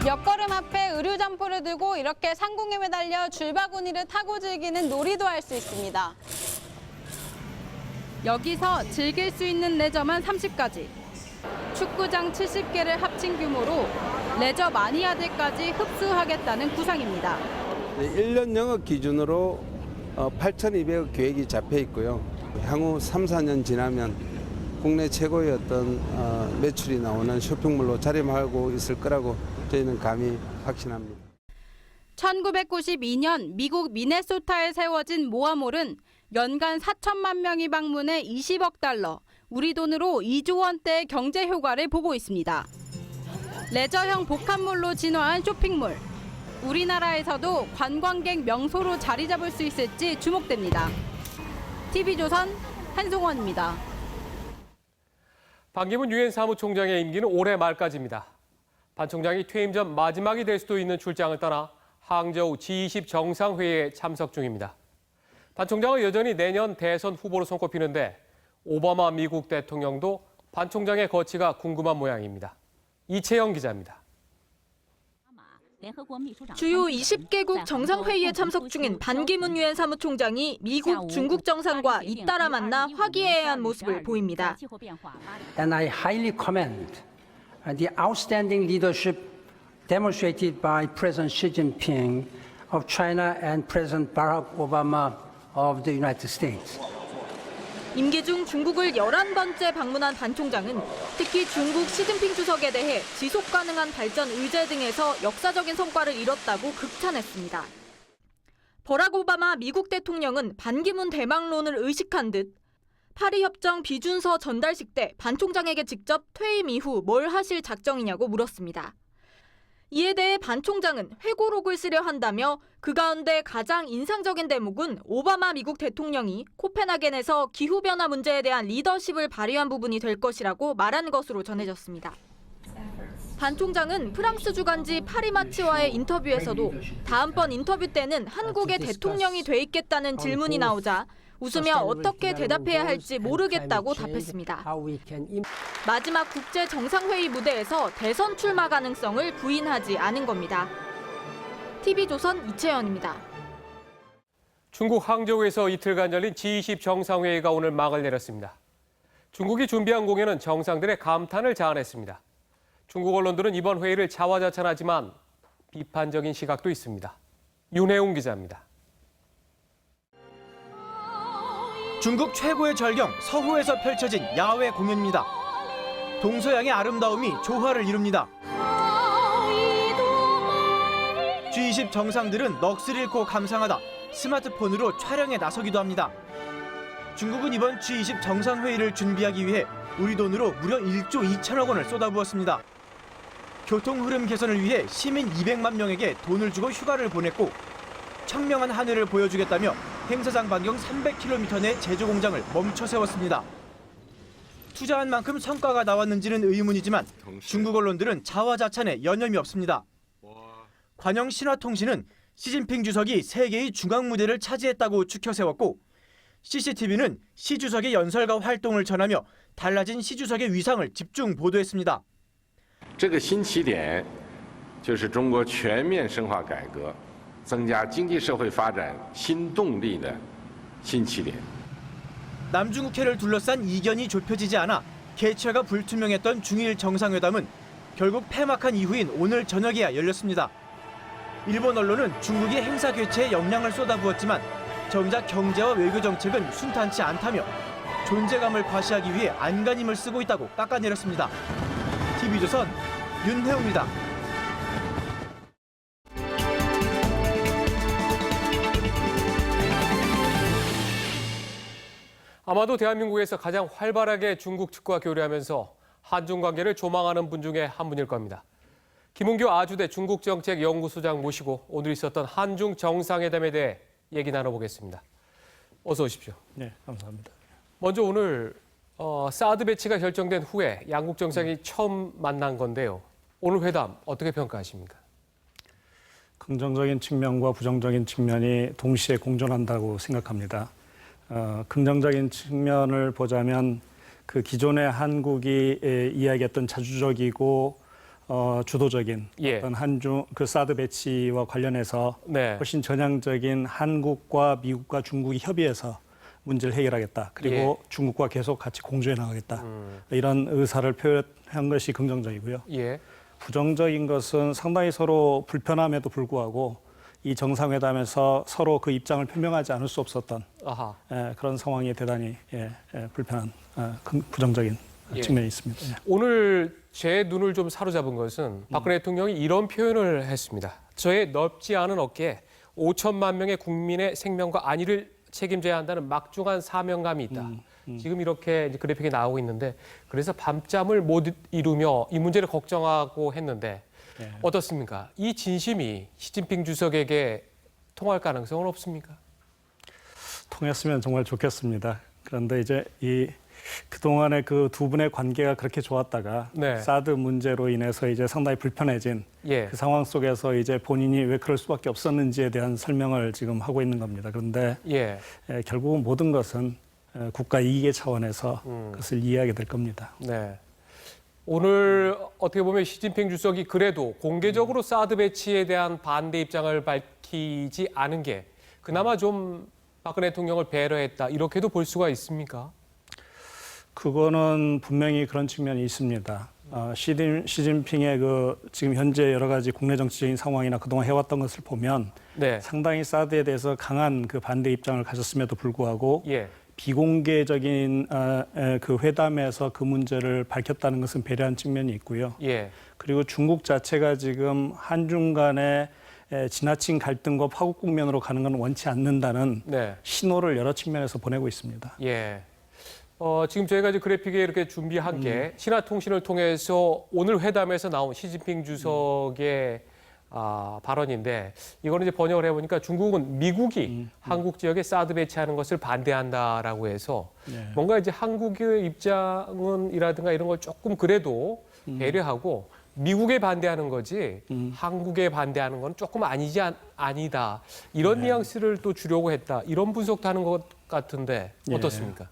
몇 걸음 앞에 의류점포를 들고 이렇게 상공에 매달려 줄바구니를 타고 즐기는 놀이도 할 수 있습니다. 여기서 즐길 수 있는 레저만 30가지. 축구장 70개를 합친 규모로 레저 마니아들까지 흡수하겠다는 구상입니다. 1년 영업 기준으로 8,200억 계획이 잡혀 있고요. 향후 3, 4년 지나면 국내 최고의 어떤 매출이 나오는 쇼핑몰로 자리매하고 있을 거라고 저희는 감히 확신합니다. 1992년 미국 미네소타에 세워진 모아몰은 연간 4천만 명이 방문해 20억 달러, 우리 돈으로 2조 원대의 경제 효과를 보고 있습니다. 레저형 복합몰로 진화한 쇼핑몰. 우리나라에서도 관광객 명소로 자리 잡을 수 있을지 주목됩니다. TV조선 한송원입니다. 반기문 유엔 사무총장의 임기는 올해 말까지입니다. 반 총장이 퇴임 전 마지막이 될 수도 있는 출장을 떠나 항저우 G20 정상회의에 참석 중입니다. 반 총장은 여전히 내년 대선 후보로 손꼽히는데 오바마 미국 대통령도 반 총장의 거취가 궁금한 모양입니다. 이채영 기자입니다. 주요 20개국 정상회의에 참석 중인 반기문 유엔 사무총장이 미국, 중국 정상과 잇따라 만나 화기애애한 모습을 보입니다. And I highly commend the outstanding leadership demonstrated by President Xi Jinping of China and President Barack Obama of the United States. 임기 중 중국을 11번째 방문한 반 총장은 특히 중국 시진핑 주석에 대해 지속 가능한 발전 의제 등에서 역사적인 성과를 이뤘다고 극찬했습니다. 버락 오바마 미국 대통령은 반기문 대망론을 의식한 듯 파리 협정 비준서 전달식 때 반 총장에게 직접 퇴임 이후 뭘 하실 작정이냐고 물었습니다. 이에 대해 반 총장은 회고록을 쓰려 한다며 그 가운데 가장 인상적인 대목은 오바마 미국 대통령이 코펜하겐에서 기후변화 문제에 대한 리더십을 발휘한 부분이 될 것이라고 말한 것으로 전해졌습니다. 반 총장은 프랑스 주간지 파리마치와의 인터뷰에서도 다음번 인터뷰 때는 한국의 대통령이 돼 있겠다는 질문이 나오자 웃으며 어떻게 대답해야 할지 모르겠다고 답했습니다. 마지막 국제 정상회의 무대에서 대선 출마 가능성을 부인하지 않은 겁니다. TV조선 이채연입니다. 중국 항저우에서 이틀간 열린 G20 정상회의가 오늘 막을 내렸습니다. 중국이 준비한 공연은 정상들의 감탄을 자아냈습니다. 중국 언론들은 이번 회의를 자화자찬하지만 비판적인 시각도 있습니다. 윤혜웅 기자입니다. 중국 최고의 절경 서호에서 펼쳐진 야외 공연입니다. 동서양의 아름다움이 조화를 이룹니다. G20 정상들은 넋을 잃고 감상하다 스마트폰으로 촬영에 나서기도 합니다. 중국은 이번 G20 정상회의를 준비하기 위해 우리 돈으로 무려 1조 2천억 원을 쏟아부었습니다. 교통 흐름 개선을 위해 시민 200만 명에게 돈을 주고 휴가를 보냈고 청명한 하늘을 보여주겠다며 행사장 반경 300km 내 제조 공장을 멈춰 세웠습니다. 투자한 만큼 성과가 나왔는지는 의문이지만 중국 언론들은 자화자찬에 여념이 없습니다. 관영 신화통신은 시진핑 주석이 세계의 중앙 무대를 차지했다고 추켜 세웠고 CCTV는 시 주석의 연설가 활동을 전하며 달라진 시 주석의 위상을 집중 보도했습니다. 这个新起点就是中国全面深化改革 增加经济社会发展新动力的新起点. 남중국해를 둘러싼 이견이 좁혀지지 않아 개최가 불투명했던 중일 정상회담은 결국 폐막한 이후인 오늘 저녁에야 열렸습니다. 일본 언론은 중국이 행사 개최에 역량을 쏟아부었지만 정작 경제와 외교 정책은 순탄치 않다며 존재감을 과시하기 위해 안간힘을 쓰고 있다고 깎아내렸습니다. TV조선 윤혜웅입니다. 아마도 대한민국에서 가장 활발하게 중국 측과 교류하면서 한중 관계를 조망하는 분 중에 한 분일 겁니다. 김은교 아주대 중국정책연구소장 모시고 오늘 있었던 한중 정상회담에 대해 얘기 나눠보겠습니다. 어서 오십시오. 네, 감사합니다. 먼저 오늘 사드 배치가 결정된 후에 양국 정상이 처음 만난 건데요. 오늘 회담 어떻게 평가하십니까? 긍정적인 측면과 부정적인 측면이 동시에 공존한다고 생각합니다. 긍정적인 측면을 보자면 그 기존의 한국이 이야기했던 자주적이고 주도적인 예. 어떤 한중 그 사드 배치와 관련해서 네. 훨씬 전향적인 한국과 미국과 중국이 협의해서 문제를 해결하겠다. 그리고 예. 중국과 계속 같이 공조해 나가겠다. 이런 의사를 표현한 것이 긍정적이고요. 예. 부정적인 것은 상당히 서로 불편함에도 불구하고 이 정상회담에서 서로 그 입장을 표명하지 않을 수 없었던 아하. 그런 상황이 대단히 불편한 부정적인 예. 측면이 있습니다. 예. 오늘 제 눈을 좀 사로잡은 것은 박근혜 대통령이 이런 표현을 했습니다. 저의 넓지 않은 어깨에 5천만 명의 국민의 생명과 안위를 책임져야 한다는 막중한 사명감이 있다. 지금 이렇게 이제 그래픽이 나오고 있는데 그래서 밤잠을 못 이루며 이 문제를 걱정하고 했는데 예. 어떻습니까? 이 진심이 시진핑 주석에게 통할 가능성은 없습니까? 통했으면 정말 좋겠습니다. 그런데 이제 그동안의 그 두 분의 관계가 그렇게 좋았다가 네. 사드 문제로 인해서 이제 상당히 불편해진 예. 그 상황 속에서 이제 본인이 왜 그럴 수밖에 없었는지에 대한 설명을 지금 하고 있는 겁니다. 그런데 예. 결국은 모든 것은 국가 이익의 차원에서 그것을 이해하게 될 겁니다. 네. 오늘 어떻게 보면 시진핑 주석이 그래도 공개적으로 사드 배치에 대한 반대 입장을 밝히지 않은 게 그나마 좀 박근혜 대통령을 배려했다 이렇게도 볼 수가 있습니까? 그거는 분명히 그런 측면이 있습니다. 시진핑의 그 지금 현재 여러 가지 국내 정치적인 상황이나 그동안 해왔던 것을 보면 네. 상당히 사드에 대해서 강한 그 반대 입장을 가졌음에도 불구하고 예. 비공개적인 그 회담에서 그 문제를 밝혔다는 것은 배려한 측면이 있고요. 예. 그리고 중국 자체가 지금 한중 간의 지나친 갈등과 파국 국면으로 가는 건 원치 않는다는 네. 신호를 여러 측면에서 보내고 있습니다. 예. 지금 저희가 이제 그래픽에 이렇게 준비한 게 신화통신을 통해서 오늘 회담에서 나온 시진핑 주석의 발언인데 이거는 이제 번역을 해보니까 중국은 미국이 한국 지역에 사드 배치하는 것을 반대한다라고 해서 네. 뭔가 이제 한국의 입장이라든가 이런 걸 조금 그래도 배려하고 미국에 반대하는 거지 한국에 반대하는 건 조금 아니다. 이런 네. 뉘앙스를 또 주려고 했다. 이런 분석도 하는 것 같은데 어떻습니까?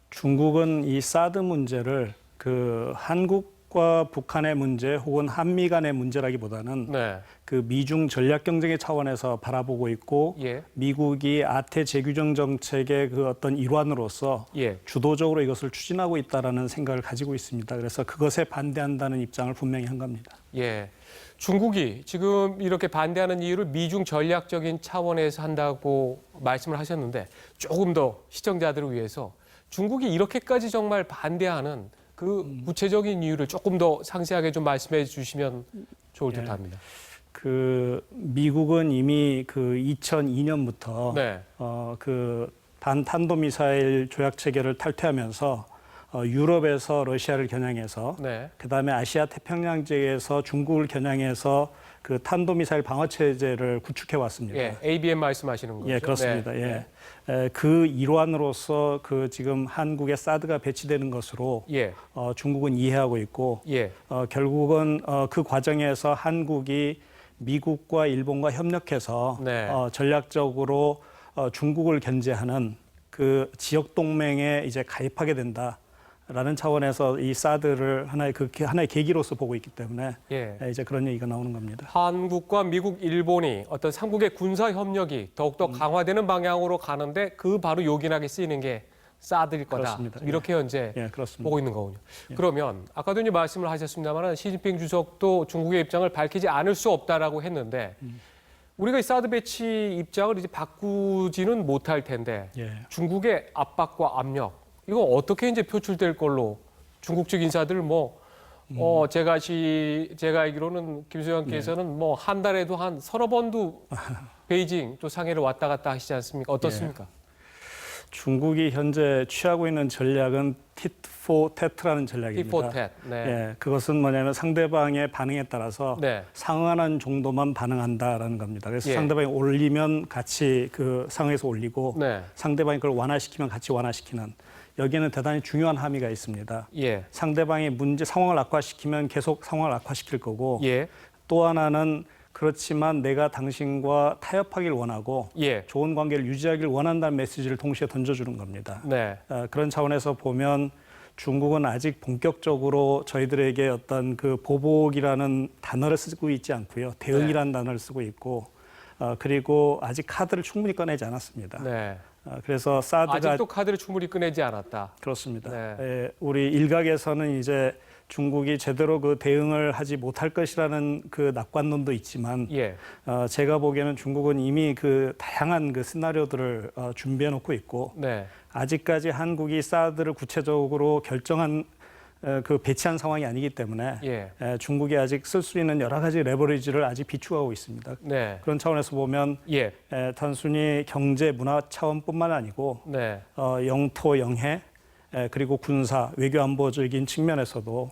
중국은 이 사드 문제를 그 한국과 북한의 문제 혹은 한미 간의 문제라기보다는 네. 그 미중 전략 경쟁의 차원에서 바라보고 있고 예. 미국이 아태 재규정 정책의 그 어떤 일환으로서 예. 주도적으로 이것을 추진하고 있다라는 생각을 가지고 있습니다. 그래서 그것에 반대한다는 입장을 분명히 한 겁니다. 예. 중국이 지금 이렇게 반대하는 이유를 미중 전략적인 차원에서 한다고 말씀을 하셨는데 조금 더 시청자들을 위해서 중국이 이렇게까지 정말 반대하는 그 구체적인 이유를 조금 더 상세하게 좀 말씀해 주시면 좋을 듯 합니다. 그 미국은 이미 그 2002년부터 네. 그 탄도미사일 조약 체계를 탈퇴하면서 유럽에서 러시아를 겨냥해서 네. 그다음에 아시아 태평양 지역에서 중국을 겨냥해서 그 탄도미사일 방어 체제를 구축해 왔습니다. 예, ABM 말씀하시는 거죠? 예, 그렇습니다. 네. 예. 그 일환으로서 그 지금 한국에 사드가 배치되는 것으로 예. 중국은 이해하고 있고 예. 결국은 그 과정에서 한국이 미국과 일본과 협력해서 네. 전략적으로 중국을 견제하는 그 지역 동맹에 이제 가입하게 된다라는 차원에서 이 사드를 하나의 계기로서 보고 있기 때문에 예. 이제 그런 얘기가 나오는 겁니다. 한국과 미국, 일본이 어떤 삼국의 군사 협력이 더욱더 강화되는 방향으로 가는데 그 바로 요긴하게 쓰이는 게 사드일 거다. 그렇습니다. 이렇게 현재 그렇습니다. 보고 있는 거군요. 그러면 아까도 이제 말씀을 하셨습니다만 시진핑 주석도 중국의 입장을 밝히지 않을 수 없다라고 했는데 우리가 이 사드 배치 입장을 이제 바꾸지는 못할 텐데 중국의 압박과 압력 이거 어떻게 이제 표출될 걸로 중국 측 인사들 제가 알기로는 김수영께서는 한 달에도 한 서너 번도 베이징 또 상해를 왔다 갔다 하시지 않습니까? 어떻습니까? 중국이 현재 취하고 있는 전략은 tit for tat라는 전략입니다. tit for tat. 네. 예, 그것은 뭐냐면 상대방의 반응에 따라서 네. 상응하는 정도만 반응한다라는 겁니다. 그래서 예. 상대방이 올리면 같이 그 상황에서 올리고 네. 상대방이 그걸 완화시키면 같이 완화시키는 여기에는 대단히 중요한 함의가 있습니다. 예. 상대방의 상황을 악화시키면 계속 상황을 악화시킬 거고 예. 또 하나는 그렇지만 내가 당신과 타협하길 원하고 좋은 관계를 유지하길 원한다는 메시지를 동시에 던져주는 겁니다. 네. 그런 차원에서 보면 중국은 아직 본격적으로 저희들에게 어떤 그 보복이라는 단어를 쓰고 있지 않고요. 대응이라는 단어를 쓰고 있고 그리고 아직 카드를 충분히 꺼내지 않았습니다. 네. 그래서 사드가 아직도 카드를 충분히 꺼내지 않았다. 그렇습니다. 네. 우리 일각에서는 이제 중국이 제대로 그 대응을 하지 못할 것이라는 그 낙관론도 있지만 제가 보기에는 중국은 이미 그 다양한 그 시나리오들을 준비해 놓고 있고 아직까지 한국이 사드를 구체적으로 결정한 그 배치한 상황이 아니기 때문에 중국이 아직 쓸 수 있는 여러 가지 레버리지를 아직 비축하고 있습니다. 그런 차원에서 보면 단순히 경제 문화 차원뿐만 아니고 영토 영해 그리고 군사 외교 안보적인 측면에서도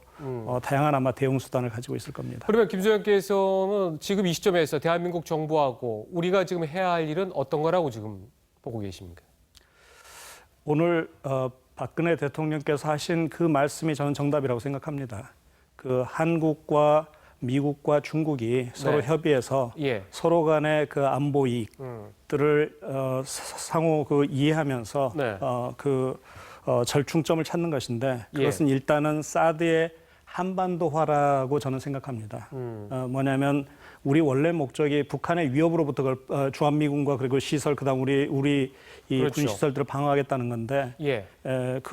다양한 아마 대응 수단을 가지고 있을 겁니다. 그러면 김 소장께서는 지금 이 시점에서 대한민국 정부하고 우리가 지금 해야 할 일은 어떤 거라고 지금 보고 계십니까? 오늘 박근혜 대통령께서 하신 그 말씀이 저는 정답이라고 생각합니다. 그 한국과 미국과 중국이 서로 협의해서 서로 간의 그 안보 이익들을 상호 그 이해하면서 절충점을 찾는 것인데 그것은 일단은 사드의 한반도화라고 저는 생각합니다. 뭐냐면 우리 원래 목적이 북한의 위협으로부터 주한미군과 그리고 시설 그다음 우리 이 군시설들을 방어하겠다는 건데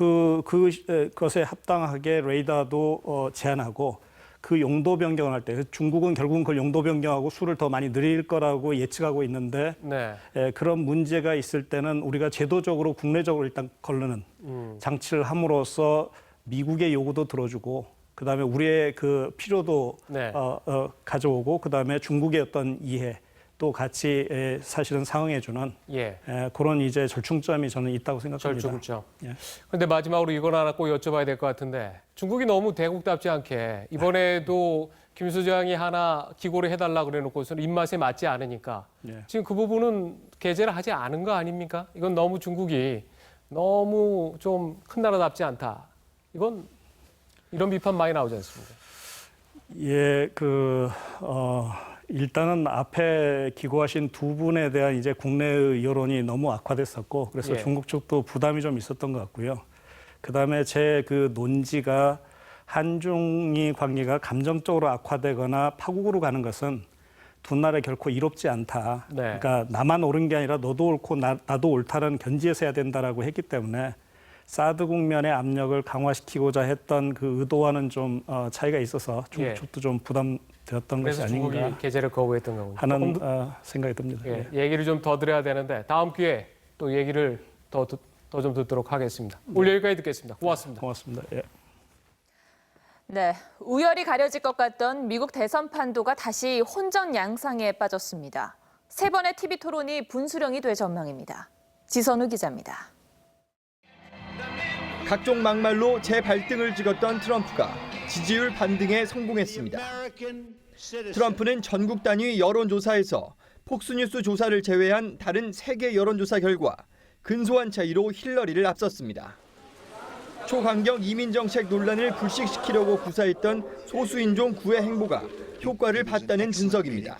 그것에 합당하게 레이더도 제한하고 그 용도 변경을 할 때 중국은 결국은 그 용도 변경하고 수를 더 많이 늘릴 거라고 예측하고 있는데 그런 문제가 있을 때는 우리가 제도적으로 국내적으로 일단 걸르는 장치를 함으로써 미국의 요구도 들어주고 그다음에 우리의 그 필요도 가져오고 그다음에 중국의 어떤 이해 또 같이 사실은 상응해주는 그런 이제 절충점이 저는 있다고 생각합니다. 절충점. 그런데 마지막으로 이건 하나 꼭 여쭤봐야 될 것 같은데 중국이 너무 대국답지 않게 이번에도 김 소장이 하나 기고를 해달라 그래놓고서는 입맛에 맞지 않으니까 지금 그 부분은 게재를 하지 않은 거 아닙니까? 이건 너무 중국이 너무 좀 큰 나라답지 않다. 이건 이런 비판 많이 나오지 않습니까? 일단은 앞에 기고하신 두 분에 대한 이제 국내의 여론이 너무 악화됐었고 그래서 중국 쪽도 부담이 좀 있었던 것 같고요. 그다음에 제 그 논지가 한중이 관계가 감정적으로 악화되거나 파국으로 가는 것은 두 나라 결코 이롭지 않다. 그러니까 나만 옳은 게 아니라 너도 옳고 나도 옳다는 견지에서 해야 된다라고 했기 때문에 사드 국면의 압력을 강화시키고자 했던 그 의도와는 좀 차이가 있어서 중국 쪽도 좀 부담되었던 것이 아닌가. 그래서 중국이 게재를 거부했던 거군요. 하는 생각이 듭니다. 얘기를 좀 더 드려야 되는데 다음 기회에 또 얘기를 더 좀 듣도록 하겠습니다. 오늘 여기까지 듣겠습니다. 고맙습니다. 고맙습니다. 네, 우열이 가려질 것 같던 미국 대선 판도가 다시 혼전 양상에 빠졌습니다. 세 번의 TV 토론이 분수령이 될 전망입니다. 지선우 기자입니다. 각종 막말로 재발등을 찍었던 트럼프가 지지율 반등에 성공했습니다. 트럼프는 전국 단위 여론조사에서 폭스뉴스 조사를 제외한 다른 3개 여론조사 결과 근소한 차이로 힐러리를 앞섰습니다. 초환경 이민정책 논란을 불식시키려고 구사했던 소수인종 구애 행보가 효과를 봤다는 분석입니다.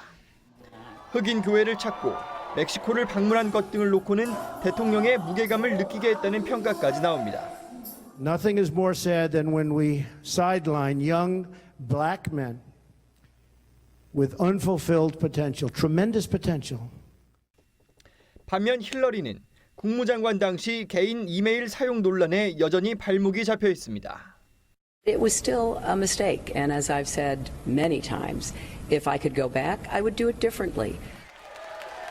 흑인 교회를 찾고 멕시코를 방문한 것 등을 놓고는 대통령의 무게감을 느끼게 했다는 평가까지 나옵니다. Nothing is more sad than when we sideline young black men with unfulfilled potential, tremendous potential. 반면 힐러리는 국무장관 당시 개인 이메일 사용 논란에 여전히 발목이 잡혀 있습니다. It was still a mistake, and as I've said many times, if I could go back, I would do it differently.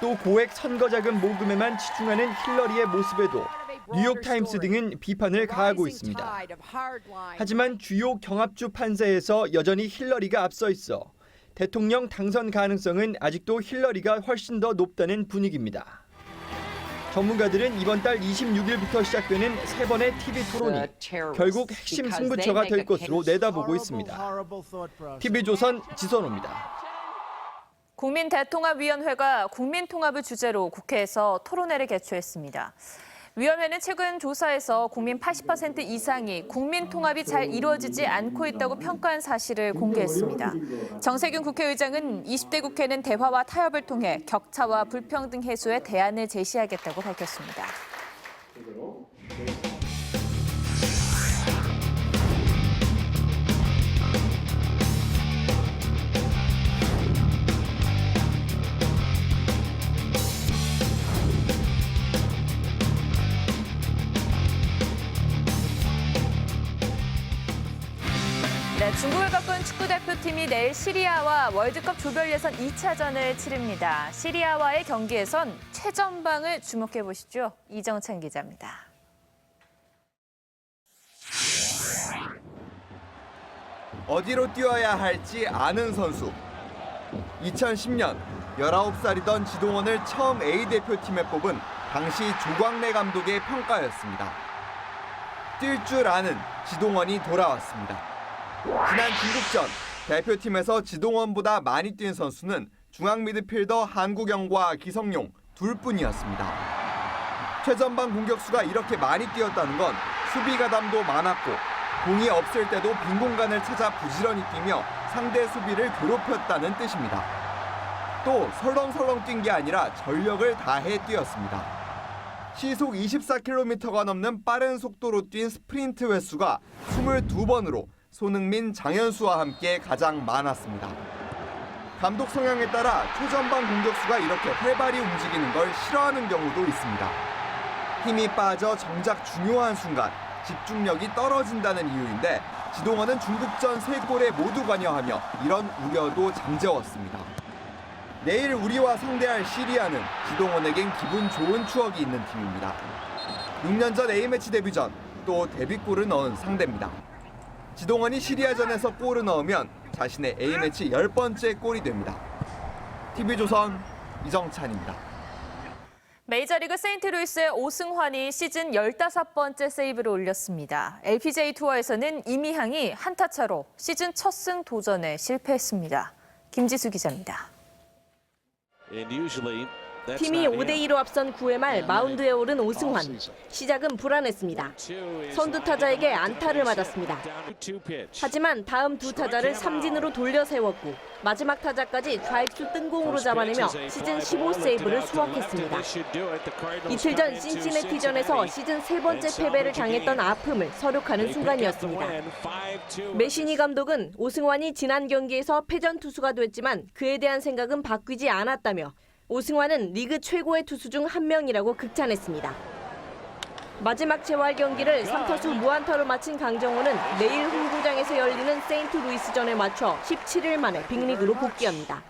또 고액 선거자금 모금에만 치중하는 힐러리의 모습에도 뉴욕타임스 등은 비판을 가하고 있습니다. 하지만 주요 경합주 판세에서 여전히 힐러리가 앞서 있어 대통령 당선 가능성은 아직도 힐러리가 훨씬 더 높다는 분위기입니다. 전문가들은 이번 달 26일부터 시작되는 세 번의 TV 토론이 결국 핵심 승부처가 될 것으로 내다보고 있습니다. TV조선 지선호입니다. 국민대통합위원회가 국민통합을 주제로 국회에서 토론회를 개최했습니다. 위원회는 최근 조사에서 국민 80% 이상이 국민 통합이 잘 이루어지지 않고 있다고 평가한 사실을 공개했습니다. 정세균 국회의장은 20대 국회는 대화와 타협을 통해 격차와 불평등 해소에 대안을 제시하겠다고 밝혔습니다. 네, 중국을 꺾은 축구대표팀이 내일 시리아와 월드컵 조별 예선 2차전을 치릅니다. 시리아와의 경기에선 최전방을 주목해 보시죠. 이정찬 기자입니다. 어디로 뛰어야 할지 아는 선수. 2010년 19살이던 지동원을 처음 A대표팀에 뽑은 당시 조광래 감독의 평가였습니다. 뛸 줄 아는 지동원이 돌아왔습니다. 지난 중국전 대표팀에서 지동원보다 많이 뛴 선수는 중앙 미드필더 한국영과 기성용 둘뿐이었습니다. 최전방 공격수가 이렇게 많이 뛰었다는 건 수비 가담도 많았고 공이 없을 때도 빈 공간을 찾아 부지런히 뛰며 상대 수비를 괴롭혔다는 뜻입니다. 또 설렁설렁 뛴 게 아니라 전력을 다해 뛰었습니다. 시속 24km가 넘는 빠른 속도로 뛴 스프린트 횟수가 22번으로 손흥민, 장현수와 함께 가장 많았습니다. 감독 성향에 따라 초전방 공격수가 이렇게 활발히 움직이는 걸 싫어하는 경우도 있습니다. 힘이 빠져 정작 중요한 순간 집중력이 떨어진다는 이유인데 지동원은 중국전 3골에 모두 관여하며 이런 우려도 잠재웠습니다. 내일 우리와 상대할 시리아는 지동원에겐 기분 좋은 추억이 있는 팀입니다. 6년 전 A매치 데뷔전 또 데뷔골을 넣은 상대입니다. 지동원이 시리아전에서 골을 넣으면 자신의 A매치 10번째 골이 됩니다. TV조선 이정찬입니다. 메이저리그 세인트루이스의 오승환이 시즌 15번째 세이브를 올렸습니다. LPGA 투어에서는 이미향이 한타차로 시즌 첫 승 도전에 실패했습니다. 김지수 기자입니다. 팀이 5대2로 앞선 9회 말 마운드에 오른 오승환. 시작은 불안했습니다. 선두 타자에게 안타를 맞았습니다. 하지만 다음 두 타자를 삼진으로 돌려 세웠고 마지막 타자까지 좌익수 뜬공으로 잡아내며 시즌 15세이브를 수확했습니다. 이틀 전 신시내티전에서 시즌 3번째 패배를 당했던 아픔을 서력하는 순간이었습니다. 매시니 감독은 오승환이 지난 경기에서 패전 투수가 됐지만 그에 대한 생각은 바뀌지 않았다며 오승환은 리그 최고의 투수 중 한 명이라고 극찬했습니다. 마지막 재활 경기를 3타수 무안타로 마친 강정호는 내일 홈구장에서 열리는 세인트루이스전에 맞춰 17일 만에 빅리그로 복귀합니다.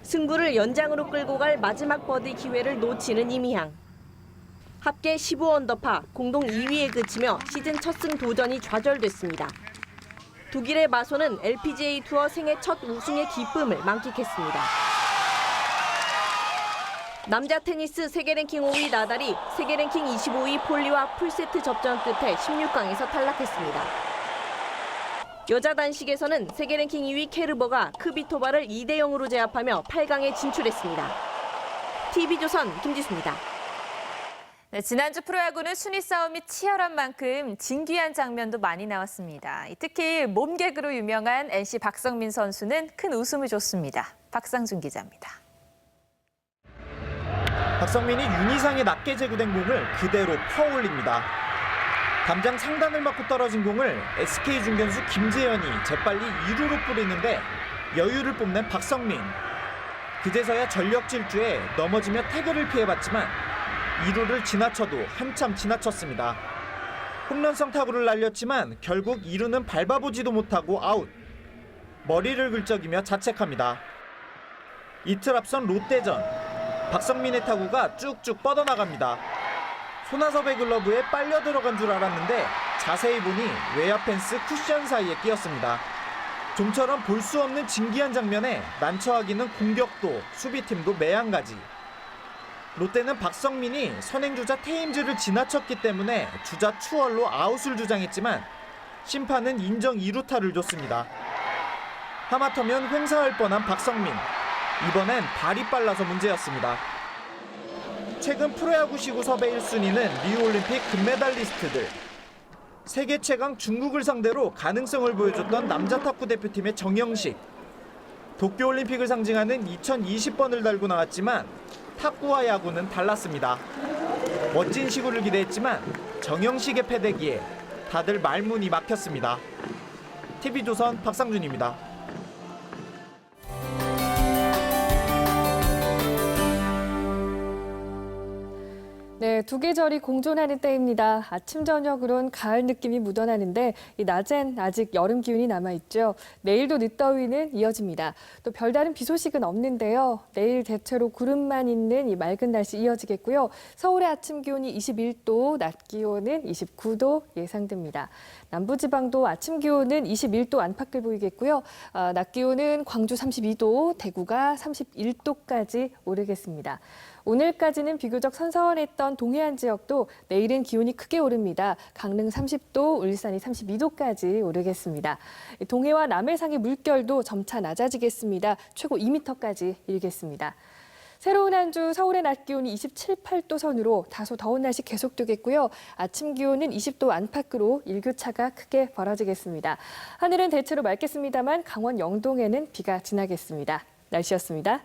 승부를 연장으로 끌고 갈 마지막 버디 기회를 놓치는 이미향. 합계 15언더파 공동 2위에 그치며 시즌 첫 승 도전이 좌절됐습니다. 독일의 마소는 LPGA 투어 생애 첫 우승의 기쁨을 만끽했습니다. 남자 테니스 세계 랭킹 5위 나달이 세계 랭킹 25위 폴리와 풀세트 접전 끝에 16강에서 탈락했습니다. 여자 단식에서는 세계 랭킹 2위 케르버가 크비토바를 2대0으로 제압하며 8강에 진출했습니다. TV조선 김지수입니다. 네, 지난주 프로야구는 순위 싸움이 치열한 만큼 진귀한 장면도 많이 나왔습니다. 특히 몸개그로 유명한 NC 박성민 선수는 큰 웃음을 줬습니다. 박상준 기자입니다. 박성민이 윤희상의 낮게 제구된 공을 그대로 퍼올립니다. 담장 상단을 맞고 떨어진 공을 SK 중견수 김재현이 재빨리 2루로 뿌리는데 여유를 뽐낸 박성민. 그제서야 전력 질주에 넘어지며 태그를 피해봤지만 2루를 지나쳐도 한참 지나쳤습니다. 홈런성 타구를 날렸지만 결국 2루는 밟아보지도 못하고 아웃. 머리를 긁적이며 자책합니다. 이틀 앞선 롯데전. 박성민의 타구가 쭉쭉 뻗어나갑니다. 손아섭의 글러브에 빨려 들어간 줄 알았는데 자세히 보니 외야 펜스 쿠션 사이에 끼었습니다. 좀처럼 볼 수 없는 진기한 장면에 난처하기는 공격도 수비팀도 매한가지. 롯데는 박성민이 선행주자 테임즈를 지나쳤기 때문에 주자 추월로 아웃을 주장했지만 심판은 인정 2루타를 줬습니다. 하마터면 횡사할 뻔한 박성민. 이번엔 발이 빨라서 문제였습니다. 최근 프로야구 시구 섭외 1순위는 리우올림픽 금메달리스트들. 세계 최강 중국을 상대로 가능성을 보여줬던 남자 탁구 대표팀의 정영식. 도쿄올림픽을 상징하는 2020번을 달고 나왔지만 탁구와 야구는 달랐습니다. 멋진 시구를 기대했지만 정영식의 패대기에 다들 말문이 막혔습니다. TV조선 박상준입니다. 네, 두 계절이 공존하는 때입니다. 아침, 저녁으론 가을 느낌이 묻어나는데 이 낮엔 아직 여름 기운이 남아있죠. 내일도 늦더위는 이어집니다. 또 별다른 비 소식은 없는데요. 내일 대체로 구름만 있는 이 맑은 날씨 이어지겠고요. 서울의 아침 기온이 21도, 낮 기온은 29도 예상됩니다. 남부지방도 아침 기온은 21도 안팎을 보이겠고요. 낮 기온은 광주 32도, 대구가 31도까지 오르겠습니다. 오늘까지는 비교적 선선했던 동해안 지역도 내일은 기온이 크게 오릅니다. 강릉 30도, 울산이 32도까지 오르겠습니다. 동해와 남해상의 물결도 점차 낮아지겠습니다. 최고 2m까지 일겠습니다. 새로운 한 주 서울의 낮 기온이 27, 8도 선으로 다소 더운 날씨 계속되겠고요. 아침 기온은 20도 안팎으로 일교차가 크게 벌어지겠습니다. 하늘은 대체로 맑겠습니다만 강원 영동에는 비가 지나겠습니다. 날씨였습니다.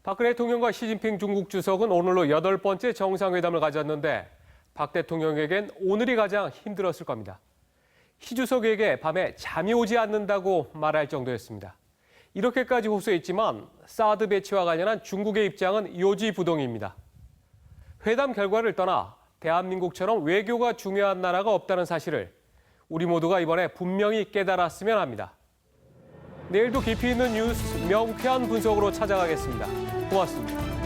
박근혜 대통령과 시진핑 중국 주석은 오늘로 8번째 정상회담을 가졌는데 박 대통령에겐 오늘이 가장 힘들었을 겁니다. 시 주석에게 밤에 잠이 오지 않는다고 말할 정도였습니다. 이렇게까지 호소했지만 사드 배치와 관련한 중국의 입장은 요지부동입니다. 회담 결과를 떠나 대한민국처럼 외교가 중요한 나라가 없다는 사실을 우리 모두가 이번에 분명히 깨달았으면 합니다. 내일도 깊이 있는 뉴스 명쾌한 분석으로 찾아가겠습니다. 고맙습니다.